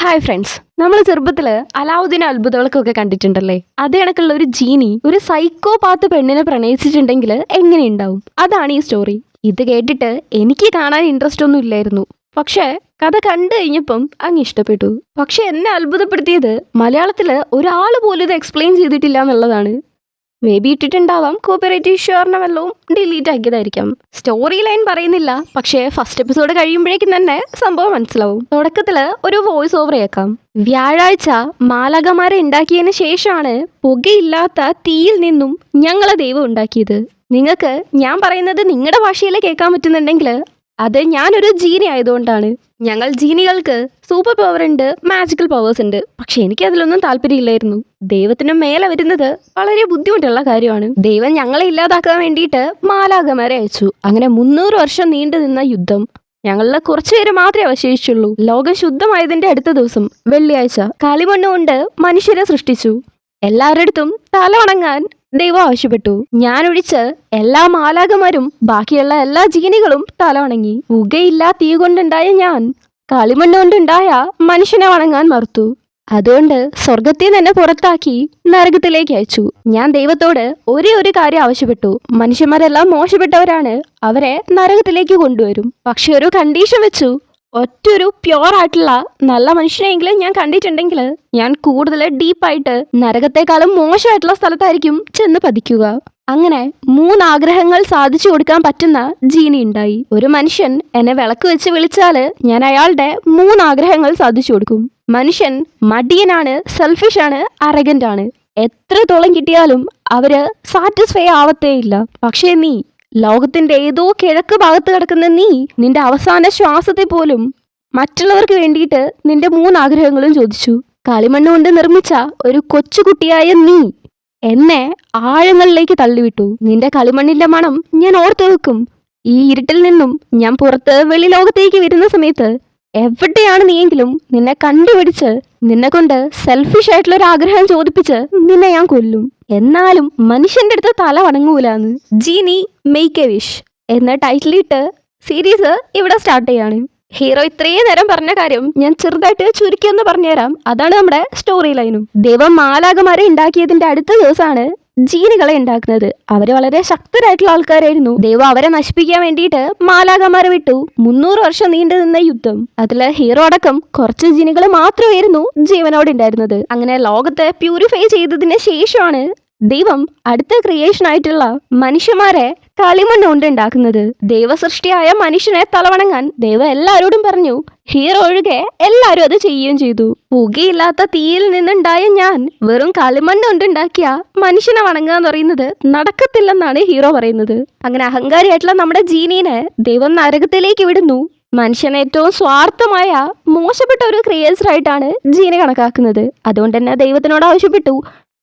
Hi friends, നമ്മൾ ചെറുപ്പത്തില് അലാവുദ്ദീൻ അത്ഭുതവിളക്കൊക്കെ കണ്ടിട്ടുണ്ടല്ലേ? അതേ കണക്കുള്ള ഒരു ജീനി ഒരു സൈക്കോപാത്ത് പെണ്ണിനെ പ്രണയിച്ചിട്ടുണ്ടെങ്കിൽ എങ്ങനെയുണ്ടാവും? അതാണ് ഈ സ്റ്റോറി. ഇത് കേട്ടിട്ട് എനിക്ക് കാണാൻ ഇൻട്രസ്റ്റ് ഒന്നും ഇല്ലായിരുന്നു. പക്ഷേ കഥ കണ്ടു കഴിഞ്ഞപ്പം അങ്ങ് ഇഷ്ടപ്പെട്ടു. പക്ഷെ എന്നെ അത്ഭുതപ്പെടുത്തിയത് മലയാളത്തില് ഒരാൾ പോലും ഇത് എക്സ്പ്ലെയിൻ ചെയ്തിട്ടില്ല എന്നുള്ളതാണ്. മേ ബി ഇട്ടിട്ടുണ്ടാവാം, കോപ്പിറൈറ്റ് ഇഷ്യൂ വല്ലതും ഡിലീറ്റ് ആക്കിയതായിരിക്കാം. സ്റ്റോറി ലൈൻ പറയുന്നില്ല, പക്ഷേ ഫസ്റ്റ് എപ്പിസോഡ് കഴിയുമ്പോഴേക്കും തന്നെ സംഭവം മനസ്സിലാവും. തുടക്കത്തില് ഒരു വോയിസ് ഓവർ കേൾക്കാം. വ്യാഴാഴ്ച മാലാഖമാരെ ഉണ്ടാക്കിയതിന് ശേഷമാണ് പുകയില്ലാത്ത തീയിൽ നിന്നും ഞങ്ങളെ ദൈവം ഉണ്ടാക്കിയത്. നിങ്ങൾക്ക് ഞാൻ പറയുന്നത് നിങ്ങളുടെ ഭാഷയിൽ കേൾക്കാൻ പറ്റുന്നുണ്ടെങ്കിൽ അത് ഞാനൊരു ജീനി ആയതുകൊണ്ടാണ്. ഞങ്ങൾ ജീനികൾക്ക് സൂപ്പർ പവർ ഉണ്ട്, മാജിക്കൽ പവേഴ്സ് ഉണ്ട്. പക്ഷെ എനിക്ക് അതിലൊന്നും താല്പര്യമില്ലായിരുന്നു. ദൈവത്തിന് മേലെ വരുന്നത് വളരെ ബുദ്ധിമുട്ടുള്ള കാര്യമാണ്. ദൈവം ഞങ്ങളെ ഇല്ലാതാക്കാൻ വേണ്ടിയിട്ട് മാലാഖമാരെ അയച്ചു. അങ്ങനെ 300 വർഷം നീണ്ടു നിന്ന യുദ്ധം. ഞങ്ങളിലെ കുറച്ചുപേര് മാത്രമേ അവശേഷിച്ചുള്ളൂ. ലോകം ശുദ്ധമായതിന്റെ അടുത്ത ദിവസം വെള്ളിയാഴ്ച കളിമണ്ണ് കൊണ്ട് മനുഷ്യരെ സൃഷ്ടിച്ചു. എല്ലാവരുടെ അടുത്തും തല വണങ്ങാൻ ദൈവം ആവശ്യപ്പെട്ടു. ഞാൻ ഒഴിച്ച് എല്ലാ മാലാഖമാരും ബാക്കിയുള്ള എല്ലാ ജീനികളും തല വണങ്ങി. പുകയില്ല തീ കൊണ്ടുണ്ടായ ഞാൻ കളിമണ്ണ് കൊണ്ടുണ്ടായ മനുഷ്യനെ വണങ്ങാൻ മറുത്തു. അതുകൊണ്ട് സ്വർഗത്തിൽ തന്നെ പുറത്താക്കി നരകത്തിലേക്ക് അയച്ചു. ഞാൻ ദൈവത്തോട് ഒരേ ഒരു കാര്യം ആവശ്യപ്പെട്ടു. മനുഷ്യന്മാരെല്ലാം മോശപ്പെട്ടവരാണ്, അവരെ നരകത്തിലേക്ക് കൊണ്ടുവരും. പക്ഷെ ഒരു കണ്ടീഷൻ വെച്ചു. ഒറ്റൊരു പ്യോർ ആയിട്ടുള്ള നല്ല മനുഷ്യനെങ്കിലും ഞാൻ കണ്ടിട്ടുണ്ടെങ്കിൽ ഞാൻ കൂടുതൽ ഡീപ്പായിട്ട് നരകത്തെക്കാളും മോശമായിട്ടുള്ള സ്ഥലത്തായിരിക്കും ചെന്ന് പതിക്കുക. അങ്ങനെ 3 ആഗ്രഹങ്ങൾ സാധിച്ചു കൊടുക്കാൻ പറ്റുന്ന ജീനി ഉണ്ടായി. ഒരു മനുഷ്യൻ എന്നെ വിളക്ക് വെച്ച് വിളിച്ചാല് ഞാൻ അയാളുടെ 3 ആഗ്രഹങ്ങൾ സാധിച്ചു കൊടുക്കും. മനുഷ്യൻ മടിയനാണ്, സെൽഫിഷ് ആണ്, അറഗന്റ് ആണ്. എത്രത്തോളം കിട്ടിയാലും അവര് സാറ്റിസ്ഫൈ ആവത്തേയില്ല. പക്ഷേ നീ ലോകത്തിന്റെ ഏതോ കിഴക്ക് ഭാഗത്ത് കിടക്കുന്ന നീ നിന്റെ അവസാന ശ്വാസത്തെ പോലും മറ്റുള്ളവർക്ക് വേണ്ടിയിട്ട് നിന്റെ 3 ആഗ്രഹങ്ങളും ചോദിച്ചു. കളിമണ്ണ് കൊണ്ട് നിർമ്മിച്ച ഒരു കൊച്ചുകുട്ടിയായ നീ എന്നെ ആഴങ്ങളിലേക്ക് തള്ളിവിട്ടു. നിന്റെ കളിമണ്ണിന്റെ മണം ഞാൻ ഓർത്തു വെക്കും. ഈ ഇരുട്ടിൽ നിന്നും ഞാൻ പുറത്ത് വെളി ലോകത്തേക്ക് വരുന്ന സമയത്ത് എവിടെയാണ് നീയെങ്കിലും നിന്നെ കണ്ടുപിടിച്ച് നിന്നെ കൊണ്ട് സെൽഫിഷ് ആയിട്ടുള്ള ഒരു ആഗ്രഹം ചോദിപ്പിച്ച് നിന്നെ ഞാൻ കൊല്ലും. എന്നാലും മനുഷ്യന്റെ അടുത്ത് തല വണങ്ങൂലാന്ന്. ജീനി മേക്ക് എ വിഷ് എന്ന ടൈറ്റിലിട്ട് സീരീസ് ഇവിടെ സ്റ്റാർട്ട് ചെയ്യാണ്. ഹീറോ ഇത്രയും നേരം പറഞ്ഞ കാര്യം ഞാൻ ചെറുതായിട്ട് ചുരുക്കിയൊന്ന് പറഞ്ഞുതരാം. അതാണ് നമ്മുടെ സ്റ്റോറി ലൈനും. ദൈവം മാലാഖമാരെ ഉണ്ടാക്കിയതിന്റെ അടുത്ത ദിവസമാണ് ജീനികളെ ഉണ്ടാക്കുന്നത്. അവര് വളരെ ശക്തരായിട്ടുള്ള ആൾക്കാരായിരുന്നു. ദൈവം അവരെ നശിപ്പിക്കാൻ വേണ്ടിയിട്ട് മാലാഖമാരെ വിട്ടു. 300 വർഷം നീണ്ടു നിന്ന യുദ്ധം. അതില് ഹീറോ അടക്കം കുറച്ച് ജീനികൾ മാത്രമായിരുന്നു ജീവനോടെ ഉണ്ടായിരുന്നത്. അങ്ങനെ ലോകത്തെ പ്യൂരിഫൈ ചെയ്തതിന് ശേഷമാണ് ദൈവം അടുത്ത ക്രിയേഷൻ ആയിട്ടുള്ള മനുഷ്യന്മാരെ കളിമണ്ണ് കൊണ്ട് ഉണ്ടാക്കുന്നത്. ദൈവസൃഷ്ടിയായ മനുഷ്യനെ തലവണങ്ങാൻ ദൈവം എല്ലാവരോടും പറഞ്ഞു. ഹീറോ ഒഴികെ എല്ലാവരും അത് ചെയ്യുകയും ചെയ്തു. പുകയില്ലാത്ത തീയിൽ നിന്നുണ്ടായ ഞാൻ വെറും കളിമണ്ണ് കൊണ്ടുണ്ടാക്കിയ മനുഷ്യനെ വണങ്ങുക എന്ന് പറയുന്നത് നടക്കത്തില്ലെന്നാണ് ഹീറോ പറയുന്നത്. അങ്ങനെ അഹങ്കാരിയായിട്ടുള്ള നമ്മുടെ ജീനീനെ ദൈവം നരകത്തിലേക്ക് വിടുന്നു. മനുഷ്യൻ ഏറ്റവും സ്വാർത്ഥമായ മോശപ്പെട്ട ഒരു ക്രിയേച്ചർ ആയിട്ടാണ് ജീനെ കണക്കാക്കുന്നത്. അതുകൊണ്ട് തന്നെ ദൈവത്തിനോട് ആവശ്യപ്പെട്ടു,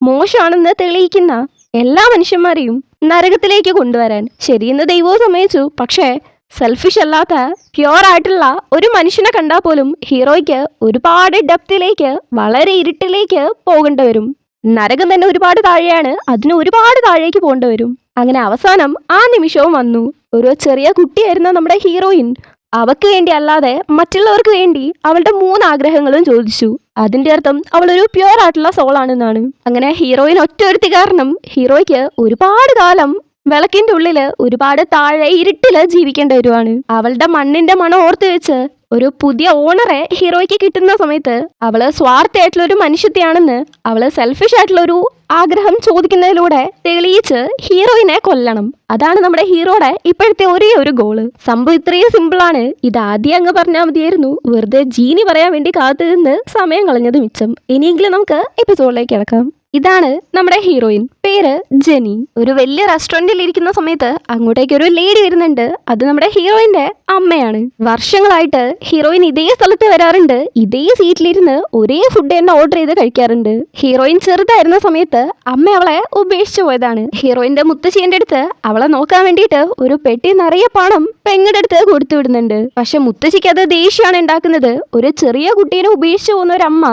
മോശമാണെന്ന് തെളിയിക്കുന്ന എല്ലാ മനുഷ്യന്മാരെയും നരകത്തിലേക്ക് കൊണ്ടുവരാൻ. ശരിയെന്ന് ദൈവവും സമ്മതിച്ചു. പക്ഷേ സെൽഫിഷ് അല്ലാത്ത പ്യോർ ആയിട്ടുള്ള ഒരു മനുഷ്യനെ കണ്ടാൽ പോലും ഹീറോയ്ക്ക് ഒരുപാട് ഡെപ്തിലേക്ക്, വളരെ ഇരുട്ടിലേക്ക് പോകേണ്ടി വരും. നരകം തന്നെ ഒരുപാട് താഴെയാണ്, അതിന് ഒരുപാട് താഴേക്ക് പോകേണ്ടി വരും. അങ്ങനെ അവസാനം ആ നിമിഷവും വന്നു. ഒരു ചെറിയ കുട്ടിയായിരുന്ന നമ്മുടെ ഹീറോയിൻ അവക്ക് വേണ്ടി അല്ലാതെ മറ്റുള്ളവർക്ക് വേണ്ടി അവളുടെ 3 ആഗ്രഹങ്ങളും ചോദിച്ചു. അതിന്റെ അർത്ഥം അവളൊരു പ്യോർ ആയിട്ടുള്ള സോളാണെന്നാണ്. അങ്ങനെ ഹീറോയിൻ ഒറ്റൊരുത്തി കാരണം ഹീറോയ്ക്ക് ഒരുപാട് കാലം വിളക്കിന്റെ ഉള്ളില് ഒരുപാട് താഴെ ഇരുട്ടില് ജീവിക്കേണ്ടി വരുവാണ്. അവളുടെ മണ്ണിന്റെ മണം ഓർത്ത് വെച്ച് ഒരു പുതിയ ഓണറെ ഹീറോയ്ക്ക് കിട്ടുന്ന സമയത്ത് അവള് സ്വാർത്ഥയായിട്ടുള്ള ഒരു മനുഷ്യത്തെയാണെന്ന് അവള് സെൽഫിഷ് ആയിട്ടുള്ള ഒരു ആഗ്രഹം ചോദിക്കുന്നതിലൂടെ തെളിയിച്ച് ഹീറോയിനെ കൊല്ലണം. അതാണ് നമ്മുടെ ഹീറോയുടെ ഇപ്പോഴത്തെ ഒരേ ഒരു ഗോള്. സംഭവം ഇത്രയും സിമ്പിളാണ്. ഇത് ആദ്യം അങ്ങ് പറഞ്ഞാൽ മതിയായിരുന്നു. വെറുതെ ജീനി പറയാൻ വേണ്ടി കാത്തു നിന്ന് സമയം കളഞ്ഞത് മിച്ചം. ഇനിയെങ്കിലും നമുക്ക് എപ്പിസോഡിലേക്ക് കിടക്കാം. ഇതാണ് നമ്മുടെ ഹീറോയിൻ. പേര് ജെനി. ഒരു വലിയ റെസ്റ്റോറന്റിൽ ഇരിക്കുന്ന സമയത്ത് അങ്ങോട്ടേക്ക് ഒരു ലേഡി വരുന്നുണ്ട്. അത് നമ്മുടെ ഹീറോയിന്റെ അമ്മയാണ്. വർഷങ്ങളായിട്ട് ഹീറോയിൻ ഇതേ സ്ഥലത്ത് വരാറുണ്ട്. ഇതേ സീറ്റിലിരുന്ന് ഒരേ ഫുഡ് തന്നെ ഓർഡർ ചെയ്ത് കഴിക്കാറുണ്ട്. ഹീറോയിൻ ചെറുതായിരുന്ന സമയത്ത് അമ്മ അവളെ ഉപേക്ഷിച്ചു പോയതാണ്. ഹീറോയിന്റെ മുത്തശ്ശിന്റെ അടുത്ത് അവളെ നോക്കാൻ വേണ്ടിയിട്ട് ഒരു പെട്ടി നിറയെ പണം പെങ്ങളുടെ അടുത്ത് കൊടുത്തു വിടുന്നുണ്ട്. പക്ഷെ മുത്തശ്ശിക്ക് അത് ദേഷ്യമാണ് ഉണ്ടാക്കുന്നത്. ഒരു ചെറിയ കുട്ടീനെ ഉപേക്ഷിച്ചു പോകുന്ന ഒരു അമ്മ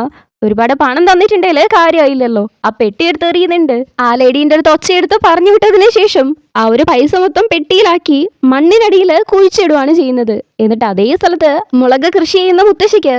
ഒരുപാട് പണം തന്നിട്ടുണ്ടെങ്കിൽ കാര്യമായില്ലല്ലോ. ആ പെട്ടി എടുത്ത് എറിയുന്നുണ്ട്. ആ ലേഡീന്റെ അടുത്ത് ഒച്ചയെടുത്ത് പറഞ്ഞു വിട്ടതിന് ശേഷം ആ ഒരു പൈസ മൊത്തം പെട്ടിയിലാക്കി മണ്ണിനടിയിൽ കുഴിച്ചിടുകയാണ് ചെയ്യുന്നത്. എന്നിട്ട് അതേ സ്ഥലത്ത് മുളക് കൃഷി ചെയ്യുന്ന മുത്തശ്ശിക്ക്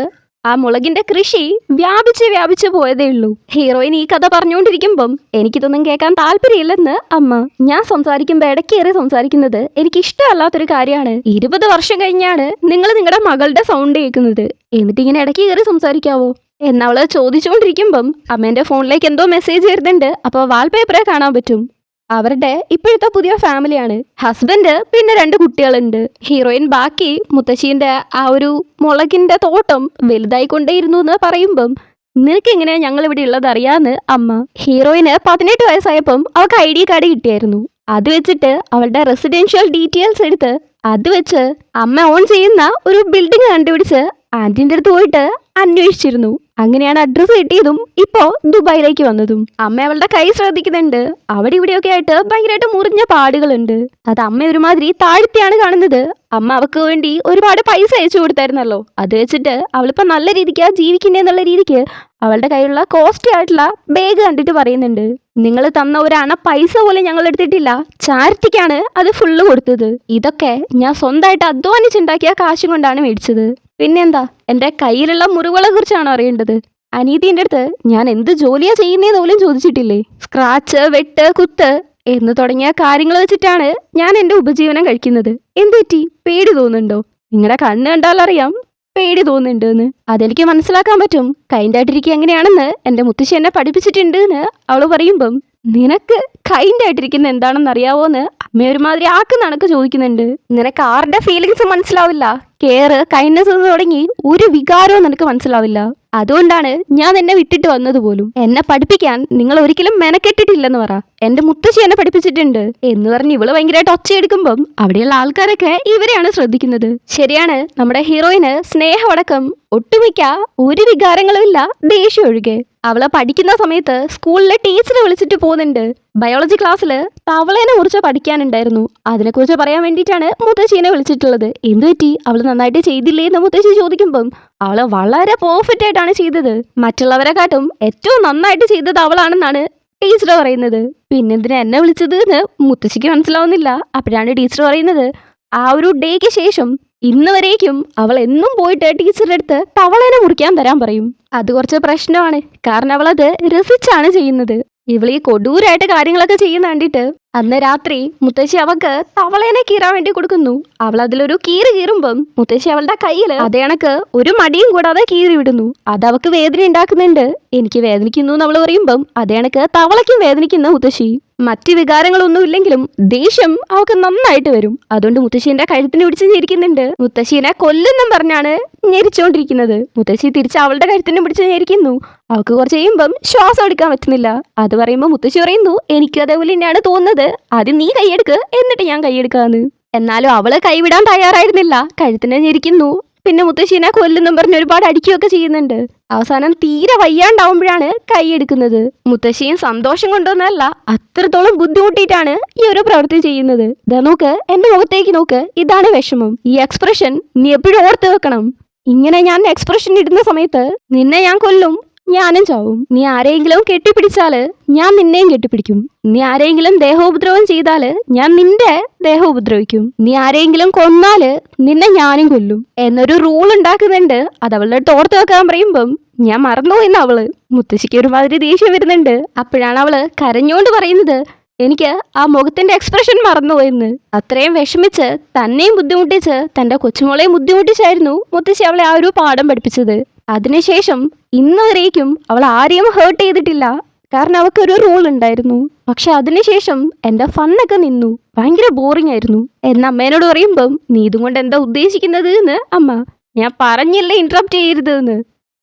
ആ മുളകിന്റെ കൃഷി വ്യാപിച്ച് പോയതേ ഉള്ളൂ. ഹീറോയിൻ ഈ കഥ പറഞ്ഞുകൊണ്ടിരിക്കുമ്പം എനിക്കിതൊന്നും കേൾക്കാൻ താല്പര്യമില്ലെന്ന് അമ്മ. ഞാൻ സംസാരിക്കുമ്പോൾ ഇടയ്ക്കേറി സംസാരിക്കുന്നത് എനിക്ക് ഇഷ്ടമല്ലാത്തൊരു കാര്യമാണ്. 20 വർഷം കഴിഞ്ഞാണ് നിങ്ങൾ നിങ്ങളുടെ മകളുടെ സൗണ്ട് കേൾക്കുന്നത്, എന്നിട്ട് ഇങ്ങനെ ഇടയ്ക്ക് കയറി സംസാരിക്കാവോ എന്നവള് ചോദിച്ചുകൊണ്ടിരിക്കുമ്പം അമ്മേന്റെ ഫോണിലേക്ക് എന്തോ മെസ്സേജ് വരുന്നുണ്ട്. അപ്പോൾ വാൾപേപ്പറെ കാണാൻ പറ്റും. അവരുടെ ഇപ്പോഴത്തെ പുതിയ ഫാമിലിയാണ്. ഹസ്ബൻഡ് പിന്നെ 2 കുട്ടികളുണ്ട്. ഹീറോയിൻ ബാക്കി മുത്തശ്ശീന്റെ ആ ഒരു മുളകിന്റെ തോട്ടം വലുതായിക്കൊണ്ടേയിരുന്നു എന്ന് പറയുമ്പം നിനക്ക് എങ്ങനെയാ ഞങ്ങൾ ഇവിടെ ഉള്ളത് അറിയാന്ന് അമ്മ. ഹീറോയിന് 18 വയസ്സായപ്പം അവൾക്ക് ID കാർഡ് കിട്ടിയായിരുന്നു. അത് വെച്ചിട്ട് അവളുടെ റെസിഡൻഷ്യൽ ഡീറ്റെയിൽസ് എടുത്ത് അത് വെച്ച് അമ്മ ഓൺ ചെയ്യുന്ന ഒരു ബിൽഡിംഗ് കണ്ടുപിടിച്ച് ആന്റിന്റെ അടുത്ത് പോയിട്ട് അന്വേഷിച്ചിരുന്നു. അങ്ങനെയാണ് അഡ്രസ്സ് കിട്ടിയതും ഇപ്പോ ദുബായിലേക്ക് വന്നതും. അമ്മ അവളുടെ കൈ ശ്രദ്ധിക്കുന്നുണ്ട്. അവിടെ ഇവിടെയൊക്കെ ആയിട്ട് ഭയങ്കരമായിട്ട് മുറിഞ്ഞ പാടുകളുണ്ട്. അത് അമ്മ ഒരുമാതിരി താഴ്ത്തിയാണ് കാണുന്നത്. അമ്മ അവൾക്ക് വേണ്ടി ഒരുപാട് പൈസ അയച്ചു കൊടുത്തായിരുന്നല്ലോ. അത് വെച്ചിട്ട് അവളിപ്പോ നല്ല രീതിക്ക് ജീവിക്കുന്നേന്നുള്ള രീതിക്ക് അവളുടെ കയ്യിലുള്ള കോസ്റ്റ്ലി ആയിട്ടുള്ള ബാഗ് കണ്ടിട്ട് പറയുന്നുണ്ട്, നിങ്ങൾ തന്ന ഒരു അണ പൈസ പോലും ഞങ്ങൾ എടുത്തിട്ടില്ല, ചാരിറ്റിക്കാണ് അത് ഫുള്ള് കൊടുത്തത്. ഇതൊക്കെ ഞാൻ സ്വന്തമായിട്ട് അധ്വാനിച്ചുണ്ടാക്കിയ കാശും കൊണ്ടാണ് മേടിച്ചത്. പിന്നെന്താ, എൻ്റെ കയ്യിലുള്ള മുറിവുകളെ കുറിച്ചാണോ അറിയേണ്ടത്? അനീതിൻ്റെ അടുത്ത് ഞാൻ എന്ത് ജോലിയാ ചെയ്യുന്നതെന്ന് പോലും ചോദിച്ചിട്ടില്ലേ. സ്ക്രാച്ച്, വെട്ട്, കുത്ത് എന്ന് തുടങ്ങിയ കാര്യങ്ങൾ വെച്ചിട്ടാണ് ഞാൻ എൻ്റെ ഉപജീവനം കഴിക്കുന്നത്. എന്ത് പറ്റി? പേടി തോന്നുന്നുണ്ടോ? നിങ്ങളുടെ കണ്ണ് കണ്ടാലറിയാം പേടി തോന്നുന്നുണ്ട് എന്ന്. അതെനിക്ക് മനസ്സിലാക്കാൻ പറ്റും. കൈൻഡായിട്ടിരിക്കുക എങ്ങനെയാണെന്ന് എൻ്റെ മുത്തശ്ശി എന്നെ പഠിപ്പിച്ചിട്ടുണ്ട് എന്ന് അവള് പറയുമ്പം നിനക്ക് കൈൻഡായിട്ടിരിക്കുന്ന എന്താണെന്ന് അറിയാവോന്ന് അമ്മ ഒരുമാതിരി ആക്കുന്നണക്ക് ചോദിക്കുന്നുണ്ട്. നിനക്ക് ആരുടെ ഫീലിങ്സ് മനസ്സിലാവില്ല. കെയർ, കൈൻഡ്നെസ് എന്ന് തുടങ്ങി ഒരു വികാരവും നിനക്ക് മനസ്സിലാവില്ല. അതുകൊണ്ടാണ് ഞാൻ എന്നെ വിട്ടിട്ട് വന്നത് പോലും. എന്നെ പഠിപ്പിക്കാൻ നിങ്ങൾ ഒരിക്കലും മെനക്കെട്ടിട്ടില്ലെന്ന് പറ. എന്റെ മുത്തശ്ശി എന്നെ പഠിപ്പിച്ചിട്ടുണ്ട് എന്ന് പറഞ്ഞ് ഇവള് ഭയങ്കരമായിട്ട് ഒച്ചയെടുക്കുമ്പം അവിടെയുള്ള ആൾക്കാരൊക്കെ ഇവരെയാണ് ശ്രദ്ധിക്കുന്നത്. ശരിയാണ്, നമ്മുടെ ഹീറോയിന് സ്നേഹമടക്കം ഒട്ടുമിക്ക ഒരു വികാരങ്ങളും ഇല്ല, ദേഷ്യം ഒഴികെ. അവള് പഠിക്കുന്ന സമയത്ത് സ്കൂളിലെ ടീച്ചറെ വിളിച്ചിട്ട് പോകുന്നുണ്ട്. ബയോളജി ക്ലാസ്സിൽ തവളേനെ കുറിച്ച് പഠിക്കാനുണ്ടായിരുന്നു. അതിനെക്കുറിച്ച് പറയാൻ വേണ്ടിയിട്ടാണ് മുത്തശ്ശീനെ വിളിച്ചിട്ടുള്ളത്. എന്തു പറ്റി, അവള് നന്നായിട്ട് ചെയ്തില്ലേ എന്ന് മുത്തശ്ശി ചോദിക്കുമ്പം അവള് വളരെ പെർഫെക്റ്റ് ആയിട്ടാണ് ചെയ്തത്, മറ്റുള്ളവരെക്കാട്ടും ഏറ്റവും നന്നായിട്ട് ചെയ്തത് അവളാണെന്നാണ് ടീച്ചർ പറയുന്നത്. പിന്നെന്തിനാ എന്നെ വിളിച്ചത് എന്ന് മുത്തശ്ശിക്ക് മനസ്സിലാവുന്നില്ല. അപ്പോഴാണ് ടീച്ചർ പറയുന്നത്, ആ ഒരു ഡേക്ക് ശേഷം ഇന്ന് വരേക്കും അവൾ എന്നും പോയിട്ട് ടീച്ചറുടെ അടുത്ത് തവളേനെ മുറിക്കാൻ തരാൻ പറയും. അത് കുറച്ച് പ്രശ്നമാണ്, കാരണം അവളത് രസിച്ചാണ് ചെയ്യുന്നത്. ഇവളീ കൊടൂരായിട്ട് കാര്യങ്ങളൊക്കെ ചെയ്യുന്ന കണ്ടിട്ട് അന്ന് രാത്രി മുത്തശ്ശി അവൾക്ക് തവളേനെ കീറാൻ വേണ്ടി കൊടുക്കുന്നു. അവൾ അതിലൊരു കീറുമ്പം മുത്തശ്ശി അവളുടെ കയ്യിൽ അതേ കണക്ക് ഒരു മടിയും കൂടാതെ കീറി വിടുന്നു. അത് അവൾക്ക് വേദന ഉണ്ടാക്കുന്നുണ്ട്. എനിക്ക് വേദനിക്കുന്നു എന്ന് അവൾ പറയുമ്പം അതേ കണക്ക് തവളയ്ക്കും വേദനിക്കുന്ന മുത്തശ്ശി. മറ്റ് വികാരങ്ങളൊന്നും ഇല്ലെങ്കിലും ദേഷ്യം അവൾക്ക് നന്നായിട്ട് വരും. അതുകൊണ്ട് മുത്തശ്ശീന്റെ കഴുത്തിന് പിടിച്ച് ഞെരിക്കുന്നുണ്ട്. മുത്തശ്ശീനെ കൊല്ലുന്നും പറഞ്ഞാണ് ഞെരിച്ചോണ്ടിരിക്കുന്നത്. മുത്തശ്ശി തിരിച്ച് അവളുടെ കഴുത്തിന് പിടിച്ച് ഞെരിക്കുന്നു. അവൾക്ക് കുറച്ച് കഴിയുമ്പം ശ്വാസം എടുക്കാൻ പറ്റുന്നില്ല. അത് പറയുമ്പോൾ മുത്തശ്ശി പറയുന്നു, എനിക്കും അതേപോലെ തന്നെയാണ് തോന്നുന്നത്, ആദ്യം നീ കൈയെടുക്ക് എന്നിട്ട് ഞാൻ കൈയെടുക്കാന്ന്. എന്നാലും അവള് കൈവിടാൻ തയ്യാറായിരുന്നില്ല. കഴുത്തിനെ ഞെരിക്കുന്നു. പിന്നെ മുത്തശ്ശീനെ കൊല്ലുന്നും പറഞ്ഞ് ഒരുപാട് അടിക്കുകയൊക്കെ ചെയ്യുന്നുണ്ട്. അവസാനം തീരെ വയ്യാണ്ടാവുമ്പോഴാണ് കൈയെടുക്കുന്നത്. മുത്തശ്ശിയും സന്തോഷം കൊണ്ടൊന്നല്ല, അത്രത്തോളം ബുദ്ധിമുട്ടിയിട്ടാണ് ഈ ഒരു പ്രവൃത്തി ചെയ്യുന്നത്. ഇതാ നോക്ക്, എന്റെ മുഖത്തേക്ക് നോക്ക്, ഇതാണ് വിഷമം. ഈ എക്സ്പ്രഷൻ നീ എപ്പോഴും ഓർത്ത് വെക്കണം. ഇങ്ങനെ ഞാൻ എക്സ്പ്രഷൻ ഇടുന്ന സമയത്ത് നിന്നെ ഞാൻ കൊല്ലും, ഞാനും ചാവും. നീ ആരെയെങ്കിലും കെട്ടിപ്പിടിച്ചാല് ഞാൻ നിന്നെയും കെട്ടിപ്പിടിക്കും. നീ ആരെയെങ്കിലും ദേഹോപദ്രവം ചെയ്താല് ഞാൻ നിന്റെ ദേഹം ഉപദ്രവിക്കും. നീ ആരെയെങ്കിലും കൊന്നാല് നിന്നെ ഞാനും കൊല്ലും എന്നൊരു റൂൾ ഉണ്ടാക്കുന്നുണ്ട്. അത് അവളുടെ അടുത്ത് ഓർത്ത് വെക്കാൻ പറയുമ്പം ഞാൻ മറന്നുപോയിന്ന് അവള്. മുത്തശ്ശിക്ക് ഒരുമാതിരി ദേഷ്യം വരുന്നുണ്ട്. അപ്പോഴാണ് അവള് കരഞ്ഞോണ്ട് പറയുന്നത്, എനിക്ക് ആ മുഖത്തിന്റെ എക്സ്പ്രഷൻ മറന്നുപോയെന്ന്. അത്രയും വിഷമിച്ച് തന്നെയും ബുദ്ധിമുട്ടിച്ച് തന്റെ കൊച്ചുമോളെയും ബുദ്ധിമുട്ടിച്ചായിരുന്നു മുത്തശ്ശി അവളെ ആ ഒരു പാഠം പഠിപ്പിച്ചത്. അതിനുശേഷം ഇന്ന് വരേക്കും അവൾ ആരെയും ഹേർട്ട് ചെയ്തിട്ടില്ല, കാരണം അവൾക്ക് ഒരു റൂൾ ഉണ്ടായിരുന്നു. പക്ഷെ അതിനുശേഷം എൻ്റെ ഫണ്ണൊക്കെ നിന്നു, ഭയങ്കര ബോറിംഗ് ആയിരുന്നു എന്ന് അമ്മേനോട് പറയുമ്പം നീ ഇതും കൊണ്ട് എന്താ ഉദ്ദേശിക്കുന്നത് എന്ന് അമ്മ. ഞാൻ പറഞ്ഞില്ലേ ഇന്ററപ്റ്റ് ചെയ്യരുത് എന്ന്.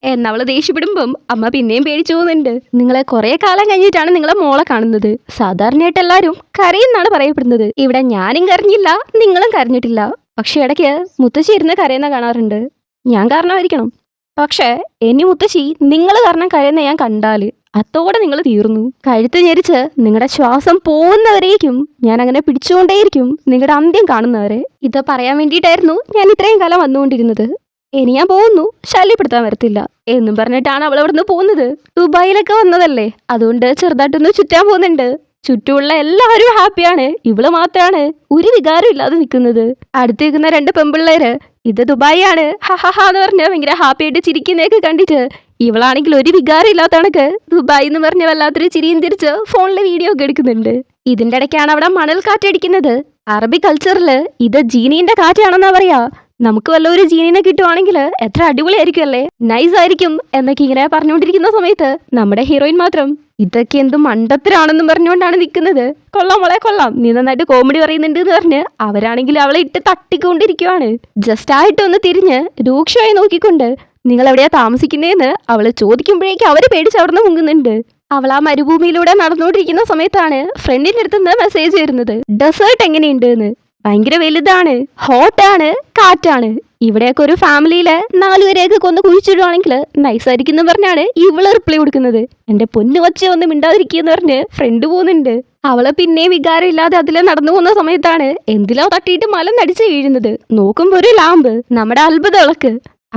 എന്നവള് ദേഷ്യപ്പെടുമ്പം അമ്മ പിന്നെയും പേടിച്ചു പോകുന്നുണ്ട്. നിങ്ങളെ കുറെ കാലം കഴിഞ്ഞിട്ടാണ് നിങ്ങളെ മോളെ കാണുന്നത്. സാധാരണയായിട്ട് എല്ലാവരും കരയെന്നാണ് പറയപ്പെടുന്നത്. ഇവിടെ ഞാനും കരഞ്ഞില്ല, നിങ്ങളും കരഞ്ഞിട്ടില്ല. പക്ഷെ ഇടയ്ക്ക് മുത്തശ്ശി ഇരുന്ന് കരയുന്ന കാണാറുണ്ട്. ഞാൻ കാരണമായിരിക്കണം. പക്ഷേ ഇനി മുത്തശ്ശി നിങ്ങൾ കാരണം കരയുന്ന ഞാൻ കണ്ടാല് അത്തോടെ നിങ്ങൾ തീർന്നു. കഴുത്ത് ഞെരിച്ച് നിങ്ങളുടെ ശ്വാസം പോകുന്നവരേക്കും ഞാൻ അങ്ങനെ പിടിച്ചുകൊണ്ടേയിരിക്കും, നിങ്ങളുടെ അന്ത്യം കാണുന്നവരെ. ഇത് പറയാൻ വേണ്ടിയിട്ടായിരുന്നു ഞാൻ ഇത്രയും കാലം വന്നുകൊണ്ടിരുന്നത്. ഇനി ഞാൻ പോകുന്നു, ശല്യപ്പെടുത്താൻ വരത്തില്ല എന്നും പറഞ്ഞിട്ടാണ് അവൾ അവിടെ നിന്ന് പോകുന്നത്. ദുബായിലൊക്കെ വന്നതല്ലേ, അതുകൊണ്ട് ചെറുതായിട്ടൊന്ന് ചുറ്റാൻ പോകുന്നുണ്ട്. ചുറ്റുമുള്ള എല്ലാവരും ഹാപ്പിയാണ്, ഇവള് മാത്രമാണ് ഒരു വികാരം ഇല്ലാതെ നിൽക്കുന്നത്. അടുത്ത് നിൽക്കുന്ന 2 പെൺപിള്ളേര് ഇത് ദുബായ് ആണ്, ഹഹഹാ എന്ന് പറഞ്ഞ് ഭയങ്കര ഹാപ്പി ആയിട്ട് ചിരിക്കുന്നതൊക്കെ കണ്ടിട്ട് ഇവളാണെങ്കിൽ ഒരു വികാരം ഇല്ലാത്ത കണക്ക് ദുബായ് എന്ന് പറഞ്ഞ വല്ലാത്തൊരു ചിരിയും തിരിച്ച് ഫോണിൽ വീഡിയോ ഒക്കെ എടുക്കുന്നുണ്ട്. ഇതിന്റെ ഇടയ്ക്കാണ് അവിടെ മണൽ കാറ്റടിക്കുന്നത്. അറബി കൾച്ചറിൽ ഇത് ജീനീന്റെ കാറ്റാണെന്നാ പറയാ. നമുക്ക് വല്ല ഒരു ജീനിനെ കിട്ടുവാണെങ്കിൽ എത്ര അടിപൊളിയായിരിക്കും അല്ലേ, നൈസ് ആയിരിക്കും എന്നൊക്കെ ഇങ്ങനെ പറഞ്ഞുകൊണ്ടിരിക്കുന്ന സമയത്ത് നമ്മുടെ ഹീറോയിൻ മാത്രം ഇതൊക്കെ എന്ത് മണ്ടത്തരാണെന്നും പറഞ്ഞുകൊണ്ടാണ് നിൽക്കുന്നത്. കൊള്ളാം മോളെ കൊള്ളാം, നീ നന്നായിട്ട് കോമഡി പറയുന്നുണ്ട് എന്ന് പറഞ്ഞ് അവരാണെങ്കിൽ അവളെ ഇട്ട് തട്ടിക്കൊണ്ടിരിക്കുവാണ്. ജസ്റ്റ് ആയിട്ട് ഒന്ന് തിരിഞ്ഞ് രൂക്ഷമായി നോക്കിക്കൊണ്ട് നിങ്ങൾ എവിടെയാ താമസിക്കുന്നതെന്ന് അവള് ചോദിക്കുമ്പോഴേക്കും അവര് പേടിച്ച് അവിടെ നിന്ന് മുങ്ങുന്നുണ്ട്. അവൾ ആ മരുഭൂമിയിലൂടെ നടന്നുകൊണ്ടിരിക്കുന്ന സമയത്താണ് ഫ്രണ്ടിന്റെ അടുത്തുനിന്ന് മെസ്സേജ് വരുന്നത്, ഡെസേർട്ട് എങ്ങനെയുണ്ട് എന്ന്. ഭയങ്കര വലുതാണ്, ഹോട്ടാണ്, കാറ്റാണ്. ഇവിടെയൊക്കെ ഒരു ഫാമിലിയിലെ 4 പേരെയൊക്കെ കൊന്ന് കുഴിച്ചിടുവാണെങ്കിൽ നൈസായിരിക്കും എന്ന് പറഞ്ഞാണ് ഇവള് റിപ്ലൈ കൊടുക്കുന്നത്. എന്റെ പൊന്നു വച്ച ഒന്നും മിണ്ടാതിരിക്കുന്ന് പറഞ്ഞ് ഫ്രണ്ട് പോകുന്നുണ്ട്. അവള് പിന്നെയും വികാരം ഇല്ലാതെ അതിലെ നടന്നു പോകുന്ന സമയത്താണ് എന്തിലോ തട്ടിയിട്ട് മലന്നടിച്ച് വീഴുന്നത്. നോക്കുമ്പോ ഒരു ലാമ്പ്, നമ്മുടെ അത്ഭുത വിളക്ക്.